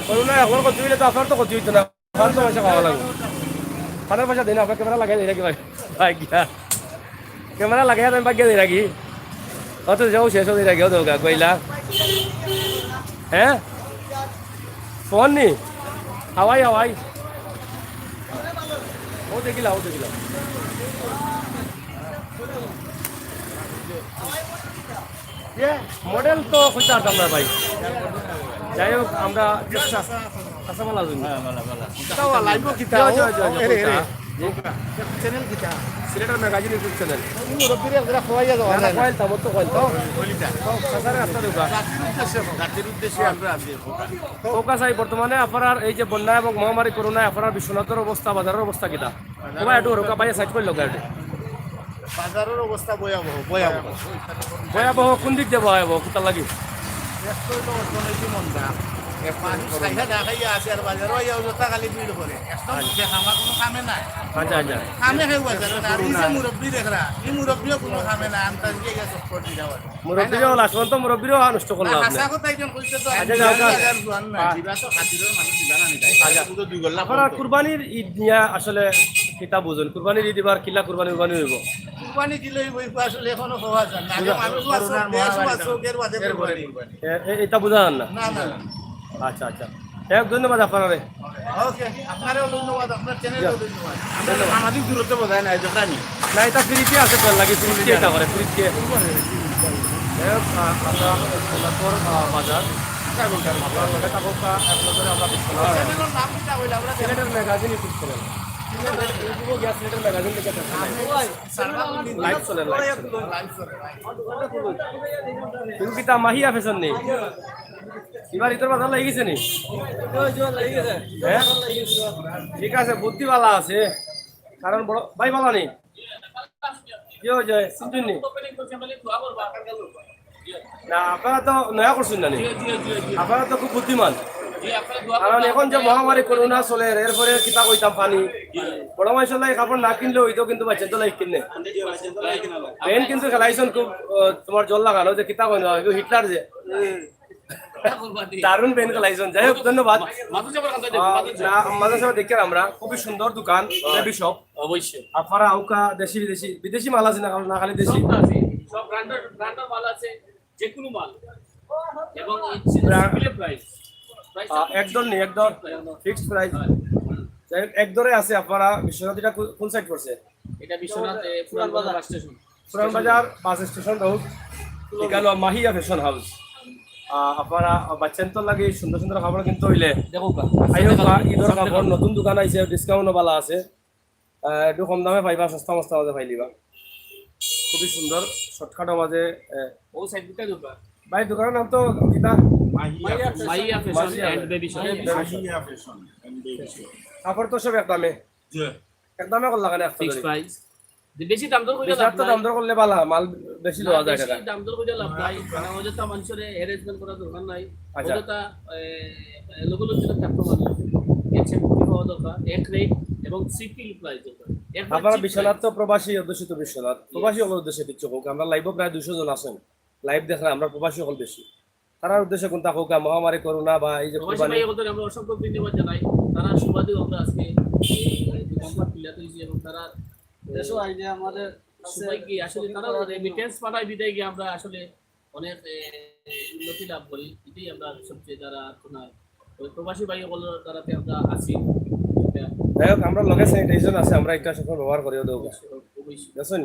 করুন না এখন ক্ষতি হইলে তো আপনার তো ক্ষতি হইতো না ফান তো পয়সা খাওয়া লাগবে ফানের পয়সা দিন আপনার ক্যামেরা লাগাই দিই নাকি ভাই ক্যামেরা লাগাই আমি বাগিয়ে দিই নাকি অত যাও শেষ হয়ে রাখি তো কইলা হ্যাঁ ফোন নি হাওয়াই ও দেখিলা মডেল তো খুঁজতে পারতাম না ভাই যাই হোক আমরা কাঁচা মালা লাইভ কিতা চ্যানেল কিতা সিলেটের ম্যাগাজিন ইউটিউব চ্যানেল মুরব্বীর একজোড়া খোয়াইয়া যাওয়া যায় না। কয়েল তামত তো কয়েল তো ওইটা। সাসারে রাস্তা দোকান জাতির উদ্দেশ্যে আমরা আছি। ফোকাস আই বর্তমানে আপনার এই যে বন্যা এবং মহামারী করোনায় আপনার বিশ্বনাথের অবস্থা বাজারের অবস্থা কিটা সবাই একটু রোকা পাইয়া সাইড করে লগা একটু বাজারের অবস্থা ভয়াবহ ভয়াবহ। ভয়াবহ কোন দিক দিয়ে ভয়াবহ কোথা লাগি ব্যস্ত হইলো অর্থনীতি মন্দা। মানুষ খাইয়া না খাইয়া আছে আর বাজারও আইয়া অযথা খালি ভিড় করে। একদম আমার কোনো কামে নাই। আচ্ছা আচ্ছা কামে খাই বাজারে না। আর এই যে মুরব্বী দেখরা, এই মুরব্বীও কোনো কামে না। আনতা দিয়ে গিয়ে চক্কর দিয়ে যাওয়ার। মুরব্বীরও লাস্ট তো মুরব্বীরও নষ্ট করলাম আপনি হাসা কথা একজন কইছে তো আচ্ছা, যাও, বাজার জোয়ান না। দিবা তো খাতিরের মানুষ দিবা না নিতাই। আচ্ছা পুরো 2 গল্লা আপনার কুরবানির ঈদ নিয়া আসলে কিতা বুঝুন কুরবানির ঈদ এবার কিলা কুরবানি উরবানি হইব কুরবানি দিলে ওই আসলে এখনো হওয়া যায় না। আগে মানুষ আছে দেশ আছে এর বাদে কুরবানি। এটা বুঝা যান না না না। আচ্ছা আচ্ছা ধন্যবাদ আপনার ওকে আপনারও ধন্যবাদ আপনার চ্যানেলেও ধন্যবাদ। আমরা সামাজিক দূরত্ব বজায় নাই দোকানি। না এটা ফ্রিতে আছে তো লাগে ফ্রিতে এটা করে ফ্রিতে আমরা সোনাপুর বাজার আপনার লগে থাকুক এক নজরে আমরা বিশ্বনাথ চ্যানেলের নাম কি হইলো আমরা সিলেটের ম্যাগাজিন ইউটিউব চ্যানেল ইউটিউবে গিয়া সিলেটের ম্যাগাজিন দেখে লাইভ চলে তুমি কিতা মাহিয়া ফ্যাশন নেই এবার ইতর বাজার লাগিয়েছে নি হ্যাঁ ঠিক আছে বুদ্ধিওয়ালা আছে কারণ বড় ভাই বালা নেই কি হয়েছে চিন্তুন নি না আপনারা তো নয়া করছেন না নি আপনারা তো খুব বুদ্ধিমান কারণ এখন যে মহামারী করোনা চলে এরপরে কিতা কইতাম পানি বড় মানুষের লাগে কাপড় না কিনলেও হইতো কিন্তু বাচ্চার তো লাগে কিনে পেন কিন্তু খেলাইছেন খুব তোমার জল লাগানো যে কিতা কই না হিটলার যে দারুণ পেন খেলাইছেন যাই হোক ধন্যবাদ মাঝে সাথে দেখি আমরা খুবই সুন্দর দোকান বেবি শপ অবশ্যই আপনারা আউকা দেশি বিদেশি বিদেশি মাল আছে না খালি দেশি সব ব্র্যান্ডের মাল আছে যে কোনো মাল এবং প্রাইস একদম নেই একদম ফিক্সড প্রাইস এক দরে আছে আপনারা বিশ্বনাথ এটা কোন সাইড করছে এটা বিশ্বনাথ পুরান বাজার বাস স্টেশন পুরান বাজার বাস স্টেশন রোড এখানে মাহিয়া ফ্যাশন হাউস আপনারা বাচ্চান তো লাগে সুন্দর সুন্দর খাবার কিন্তু হইলে দেখো ঈদের কাপড় নতুন দোকান আইছে ডিসকাউন্টও ভালো আছে একটু কম দামে পাইবা সস্তা মস্তা মাঝে পাইলিবা খুবই সুন্দর শর্টকাটের মাঝে ও সাইড দিতে দুবা ভাই দোকানের নাম তো কিতা মাইয়া ফ্যাশন এন্ড বেবি শপ কাপড় তো সব একদমে করলা কেন ফিক্স প্রাইস বেশি দাম দর কইলা বেশি তো দাম দর করলে ভালো মাল বেশি দেওয়া যায় টাকা বেশি দাম দর কইলা লাভ নাই মানে ওজতা মানুষের অ্যারেঞ্জমেন্ট করা দরকার নাই আচ্ছা। ওজতা লোক ছিল কাস্টমার এসে কি হওয়া দরকার এক রেট এবং সিপিল প্রাইস দরকার আপনারা বিশ্বনাথ তো প্রবাসী অধ্যুষিত বিশ্বনাথ প্রবাসী হল উদ্দেশ্যে কিছু হোক আমরা লাইভও প্রায় 200 জন আছেন লাইভ দেখলে আমরা প্রবাসী হল বেশি তার উদ্দেশ্যে কোনটা হোক মহামারী করোনা বা এই যে প্রবাসী ভাই বলতে আমরা অসংখ্য ধন্যবাদ জানাই তারা সুবাদে আমরা আজকে দোকানপাট খুলে দিয়েছি এবং তারা দেশও আইনে আমাদের সবাইকে আসলে তারা রেমিটেন্স পাঠায় বিদায় গিয়ে আমরা আসলে অনেক উন্নতি লাভ করি এটাই আমরা সবচেয়ে যারা ওই প্রবাসী ভাই বল তারাতে আমরা আছি যাই হোক আমরা লগে স্যানিটাইজেশন আছে আমরা একটা সকল ব্যবহার করিও দেবো বুঝছেন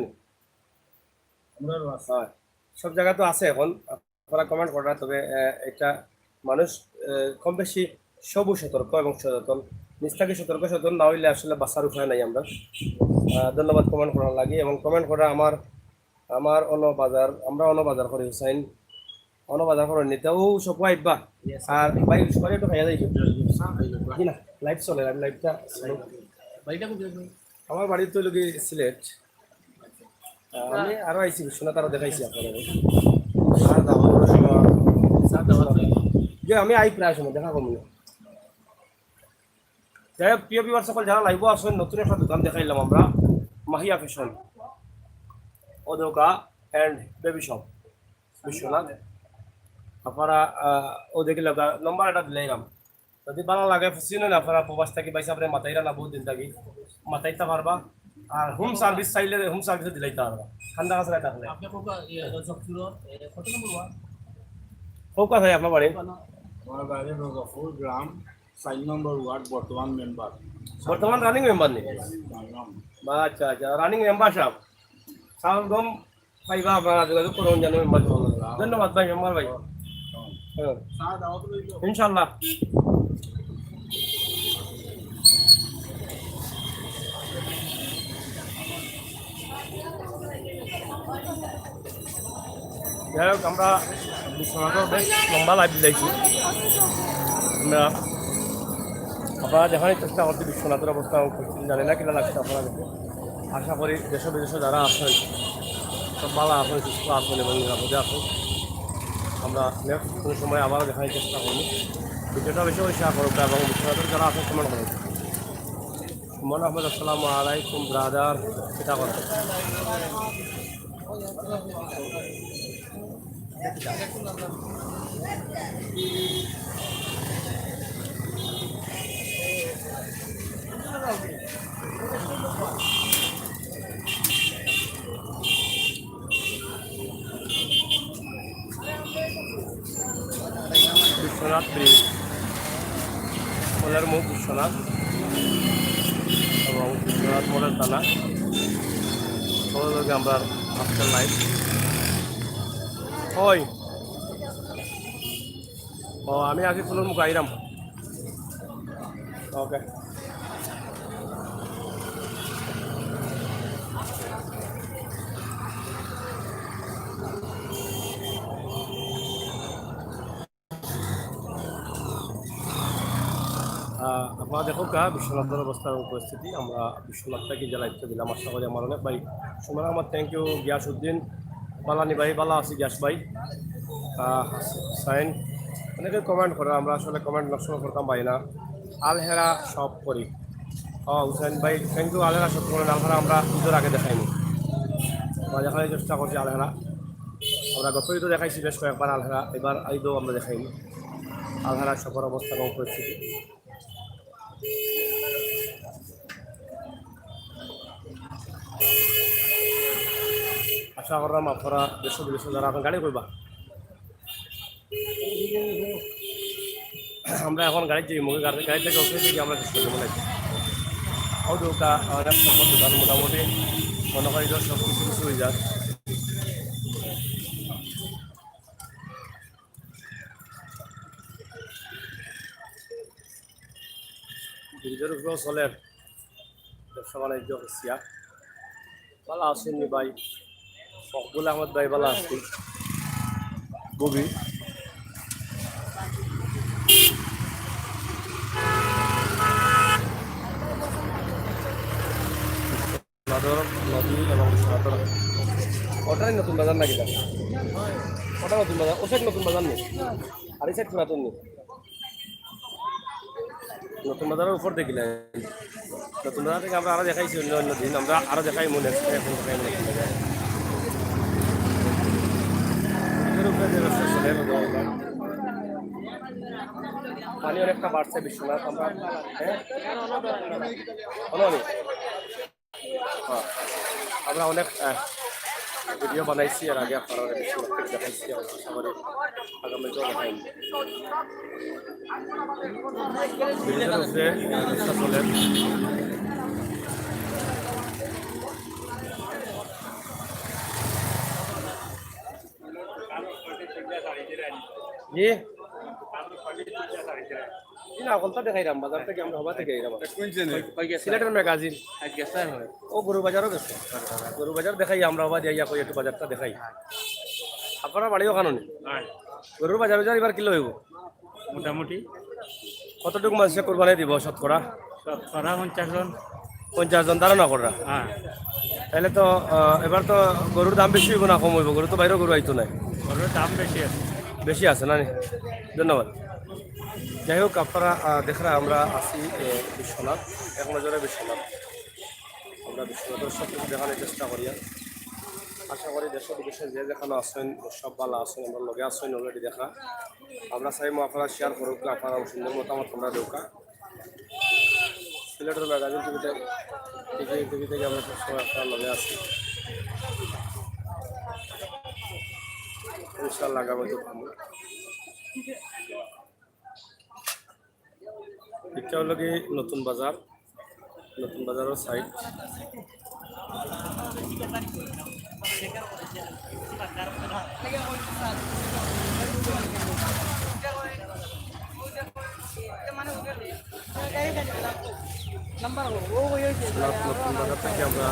হ্যাঁ সব জায়গা তো আছে এখন আপনারা কমেন্ট করা তবে একটা মানুষ কম বেশি সবু সতর্ক এবং সচেতন নিজ থেকে সতর্ক সচেতন না হইলে আসলে বাঁচার উপায় নাই আমরা ধন্যবাদ কমেন্ট করার লাগে এবং কমেন্ট করা আমার বাজার আমরা বাজার করি হুসাইন বাজার করে নিতেও সব আইবা আর ভাই সবাই একটু খাইয়া যাইব কি না লাইভ চলে আমি লাইভটা আমার বাড়ির তো লোক সিলেট আমি আরো আইসি বিশ্বনাথ আরো দেখাইছি আপনাদের যে আমি আই প্রায় সময় দেখা কম যাই হোক প্রিয় বিবার সকল যারা লাইভ আসেন নতুন একটা দোকান দেখাইলাম আমরা মাহিয়া ফ্যাশন ওদোকা অ্যান্ড বেবি শপ বিশ্বনাথ আপনারা ও দেখিল নম্বর একটা দিলাম যদি ভালো লাগে চিনেন আপনারা প্রবাস থাকি বাইসা আপনি মাথাইরা না বহুত দিন থাকি মাথাইতে পারবা আর হোম সার্ভিস চাইলে হোম সার্ভিসও দিলাইতে পারবা ঠান্ডা কাছে থাকলে ফোকাস হয় আপনার বাড়ি আমার বাইরে রোজাফুর গ্রাম 4 নম্বর ওয়ার্ড বর্তমান রানিং মেম্বার নেই আচ্ছা আচ্ছা রানিং মেম্বার সাহেব সাউন্ড গম পাইবা আপনারা যোগাযোগ করুন যেন মেম্বার ধন্যবাদ ভাই মেম্বার ভাই ইনশাল্লাহ যাই হোক আমরা বিশ্বনাথের বেশ লম্বা লাইভ দিলাইছি আমরা আপনারা দেখানোর চেষ্টা করছি বিশ্বনাথের অবস্থা জানি না কিনা লাগছে আপনারা দেখে আশা করি দেশ বিদেশে যারা আছেন সব ভালো আছেন সুস্থ আছেন এবং নিরাপদে আছেন আমরা নেক্সট কোনো সময় আবারও দেখানোর চেষ্টা করবো ভিডিওটা বেশি করে শেয়ার করবো এবং বিশ্বনাথের যারা আছেন কমেন্ট করবো সুমন আহমেদ আসসালামু আলাইকুম ব্রাদার সেটা কথা বিশ্বনাথ ব্রিজ মোলের মুখ বিশ্বনাথ এবং বিশ্বনাথ মোড়ের থানা সবাই আমরা আজকের লাইভ ওই ও আমি আগে ফুলের মুখ আইরাম ওকে আপনারা দেখো বিশ্বনাথের অবস্থার উপস্থিতি আমরা বিশ্বনাথটাকে যে লাইভটা দিলাম আশা করি আমার অনেক ভাই সুমান আমার থ্যাংক ইউ গিয়াসউদ্দিন বালানি ভাই বালা আছি গ্যাস ভাই সাইন অনেকে কমেন্ট করে আমরা আসলে কমেন্ট নষ্ট করতাম ভাই না আলহেরা সব করি হুসেন ভাই থ্যাংক ইউ আলহেরা সব করেন আলহেরা আমরা ঈদের আগে দেখাইনি আমরা দেখানোর চেষ্টা করছি আলহেরা আমরা গত ঈদও দেখাইছি বেশ কয়েকবার আলহেরা এবার ঈদও আমরা দেখাইনি আলহেরা সবার অবস্থা এবং পরিস্থিতি আশা করলাম আপনারা দেশ বিদেশে যারা এখন গাড়ি করবা আমরা এখন গাড়ির যে মুখে গাড়ি থেকে উঠে দিকে আমরা চেষ্টা করবো নাকি দোকা অনেক সকল দোকান মোটামুটি মনে করি সব কিছু কিছু হয়ে যায় ব্রিজের উপরেও চলের ব্যবসা বাণিজ্য হচ্ছে ভালো আসেননি ভাই মকবুল আহমদ ভাই ভালো আসছি ববি নদী এবং ওটাই নতুন বাজার নাকি ওটা নতুন বাজার ও সাইড নতুন বাজার নেই আর এই সাইড পুরাতন নেই নতুন বাজারের উপর দেখিলেন নতুন বাজার থেকে আমরা আরো দেখাইছি অন্য অন্য দিন আমরা আরো দেখাই মনে এখন দেখাই পানি অনেকটা বাড়ছে বিশ্বনাথ আমরা আমরা অনেক ভিডিও বানাইছি আর আগে আপনারা বিশ্বনাথকে দেখাইছি আশা করি আগামী দেখাই চলে না কলতা দেখাইলাম বাজার থেকে আমরা হবা থেকে সিলেটের ম্যাগাজিন ও গরু বাজারও গেছে গরু বাজার দেখাই আমরা হবা দিয়া কই একটু বাজারটা দেখাই আপনারা বাড়িও কানুন গরুর বাজার বাজার এবার কিলো হইব মোটামুটি কতটুকু মানুষে কোরবানি দিব শতকরা 50 জন ধারণা করা তাহলে তো এবার তো গরুর দাম বেশি হইব না কম হইব গরু তো বাইরেও গরু আইতো নাই গরুর দাম বেশি আছে না ধন্যবাদ যাই হোক আপনারা দেখা আমরা আছি বিশ্বনাথ এক নজরে বিশ্বনাথ আমরা বিশ্বনাথের সব কিছু দেখানোর চেষ্টা করি আশা করি দেশ বিদেশে যে দেখানো আসেন সব ভালো আসেন আমরা লগে আসেন অলরেডি দেখা আমরা চাইবো আপনারা শেয়ার করুক আপনারা সুন্দর মতামত আমরা দৌকা সিলেটের ম্যাগাজিন টিভি থেকে আমরা সবসময় আপনার লগে আসি ইনশাআল্লাহ আগামী এটা হলো কি নতুন বাজারের সাইড নতুন বাজার থেকে আমরা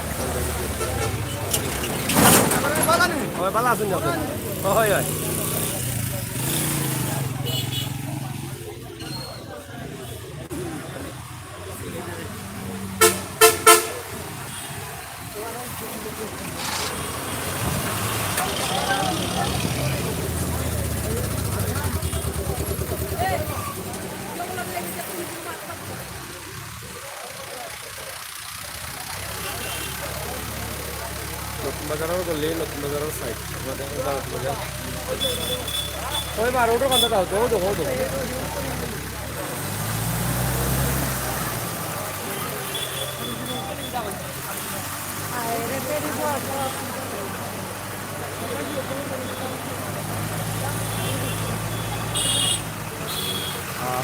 হয় ভালো আছেন নি আপনি? হয় হয়। নতুন বাজারও করলে নতুন বাজারের সাইড বাজার ওই বা রোডের কাছে দাও তো দেখো দেখো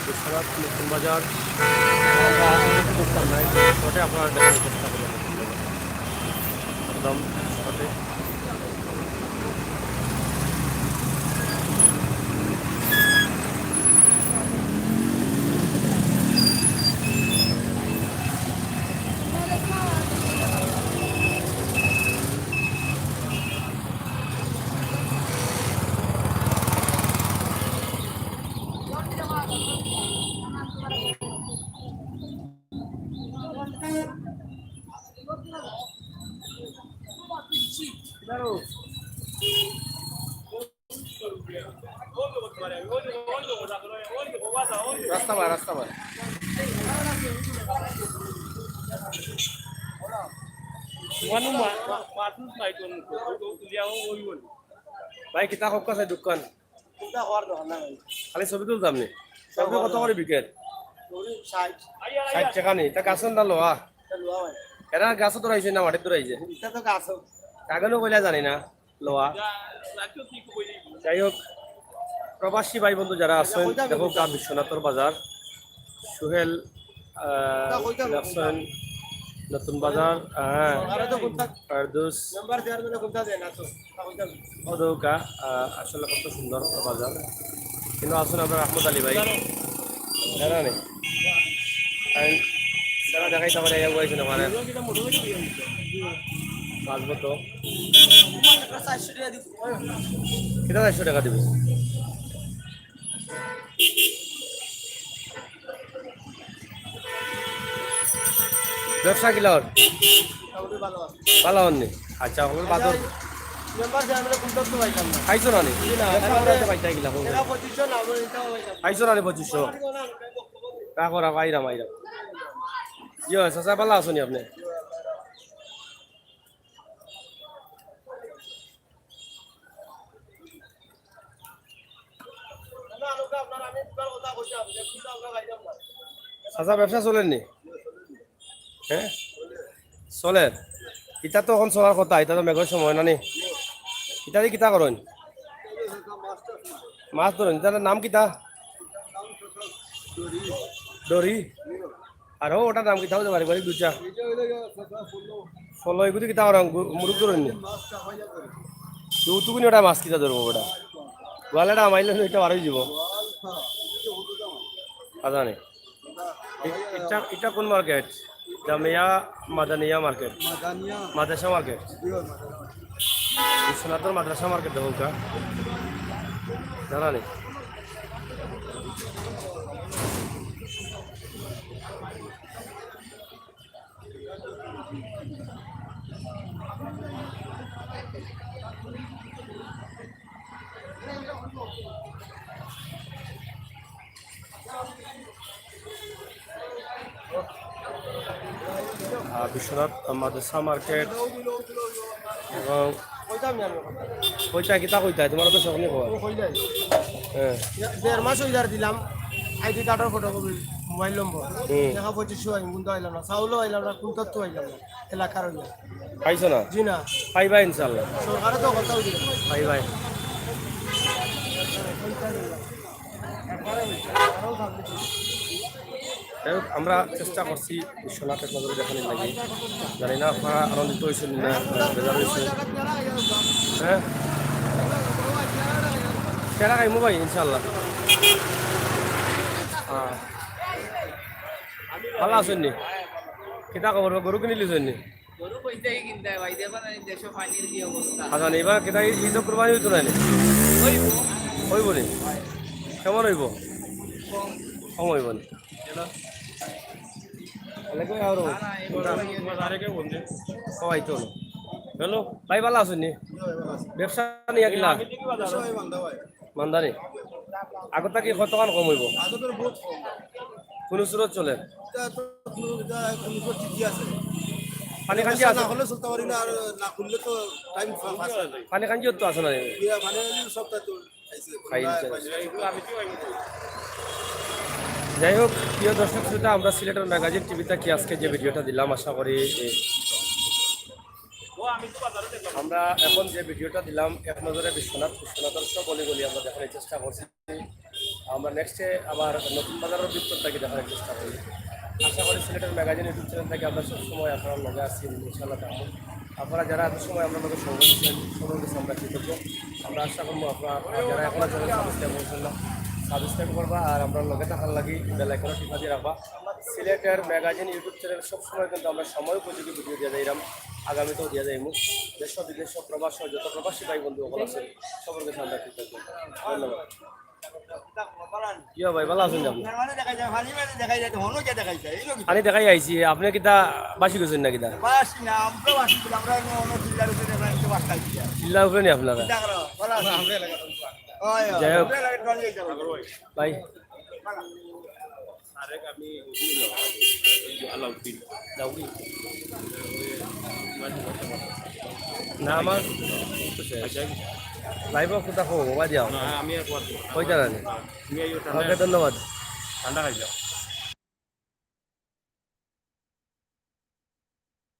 বিশ্বনাথ নতুন বাজার করতাম না ওটা আপনারা দেখার চেষ্টা করবেন একদম সাথে রাস্তা ভাই রাস্তা ভাই ভাই কিতা হোক আছে দোকান খালি ছবি তুলতাম নি ছবি কত করে বিকেট 60 টাকা নি তা গাছের না লোহা এরা গাছ ধরাইছে না মাটির ধরাইছে কাগজও কইলা জানি না লোহা যাই হোক প্রবাসী ভাই বন্ধু যারা আছেন দেখো বিশ্বনাথর বাজার সোহেল আছেন নতুন বাজার ফারদৌস ওদৌকা আসলে কত সুন্দর বাজার কিন্তু আসুন আপনার আহমদ আলী ভাই জানা নেই যারা দেখাইতে পারে বলছেন আমার আসবো তো এটা 400 টাকা দিবি ব্যবসা কিলা ভালো হননি আচ্ছা আমার বাদর খাইছো না নি খাইছো না নি 2500 টাকা করা পাইরাম আইরাম কি হয় চাচা ভালো আছো নি আপনি চাচা ব্যবসা চলেননি হ্যাঁ চলে ইটা তো এখন চলার কথা এটা তো মেঘর সময় না নি ইটা দিয়ে কিতা করেন মাছ ধরেন ইটার নাম কিতা দড়ি আর ওটার নাম কিতা হতে পারে বাড়ি দুটা ফলো এগুলি কিতা করেন মুরুখ ধরেন নি তুকুনি ওটা মাছ কিতা ধরবো ওটা গোয়ালাটা আমাইলে এটা বারোই যাব আদানে এটা এটা কোন মার্কেট জামিয়া মাদানিয়া মার্কেট মাদ্রাসা মার্কেট বিশ্বনাথর মাদ্রাসা মার্কেট দেখো কা জানা নেই বিশ্বনাথ মাদ্রাসা মার্কেট এবং কইতা কিতা কইতা তোমার তো সখনি কয় হ্যাঁ 1.5 মাস হইলার দিলাম আইডি কার্ডের ফটোকপি মোবাইল নম্বর দেখা 2500 আইন কিন্তু আইলাম না চাউলও আইলাম না কোন তথ্য আইলাম না এলাকার হইলো পাইছো না জি না পাইবা ইনশাআল্লাহ সরকারে তো কথা হইল পাইবা আমরা চেষ্টা করছি বিশ্বনাথের নজরে দেখানোর লাগি জানি না আপনারা আনন্দিত হয়েছেন না বেজার হয়েছে হ্যাঁ কেনা খাইমু ভাই ইনশাল্লাহ ভালো আছেন নি কিতা খবর গরু কিনে লিছেন নি গরু কইতে কিনতে হয় ভাই দেখো না দেশে পানির কি অবস্থা আচ্ছা এবার কেটা ঈদ কোরবানি হইতো না হইব হইব নি কেমন হইব কম কম হইব নি আর না না এবার সবাই তো হ্যালো ভাই ভালো আছেন নি ব্যবসা নিয়ে কিলা মান্দানি আগত কি কত টাকা কম হইব কোন সুরত চলে পানি কাঞ্জি আছে পানি কাঞ্জি তো আছে না যাই হোক প্রিয় দর্শক শ্রোতা আমরা সিলেটের ম্যাগাজিন টিভিতে কি আজকে যে ভিডিওটা দিলাম আশা করি আমরা এখন যে ভিডিওটা দিলাম এক নজরে বিশ্বনাথের সব অলিগলি আমরা দেখানোর চেষ্টা করছি আমরা নেক্সটে আবার নতুন বাজারের বিপ্লবটাকে দেখানোর চেষ্টা করি আশা করি সিলেটের ম্যাগাজিন ইউটিউব চ্যানেল থেকে আমরা সবসময় আপনার লগে আসছি ইনশাআল্লাহ থাকবো আপনারা যারা এত সময় আমরা লগে সঙ্গ দিচ্ছেন সবার কাছে আমরা কৃতজ্ঞ আমরা আশা করবো আপনারা যারা এখনো চ্যানেল সাবস্ক্রাইব করছেন না সাবস্ক্রাইব করবা আর আমরা লগে থাকার লাগি বেল আইকনে টিপা দিয়ে রাখবা সিলেটের ম্যাগাজিন ইউটিউব চ্যানেল সবসময় কিন্তু আমরা সময় উপযোগী ভিডিও দিয়ে যাইলাম আগামীতেও দিয়ে যাইব দেশ বিদেশ প্রবাস যত প্রবাসী ভাই বন্ধু সকল আছে সবার কাছে আমরা কৃতজ্ঞ ধন্যবাদ ভাই ভালো আছেন আপনি পানি দেখাই আইছি আপনি কিতা বাসি গেছেন না কিতা চিল্লার উপরে নি আপনারা যাই হোক ভাই না আমার লাইভ কোথা খবর মোবাইল দিও আমি কইতা না ওকে ধন্যবাদ ঠান্ডা খাই যাও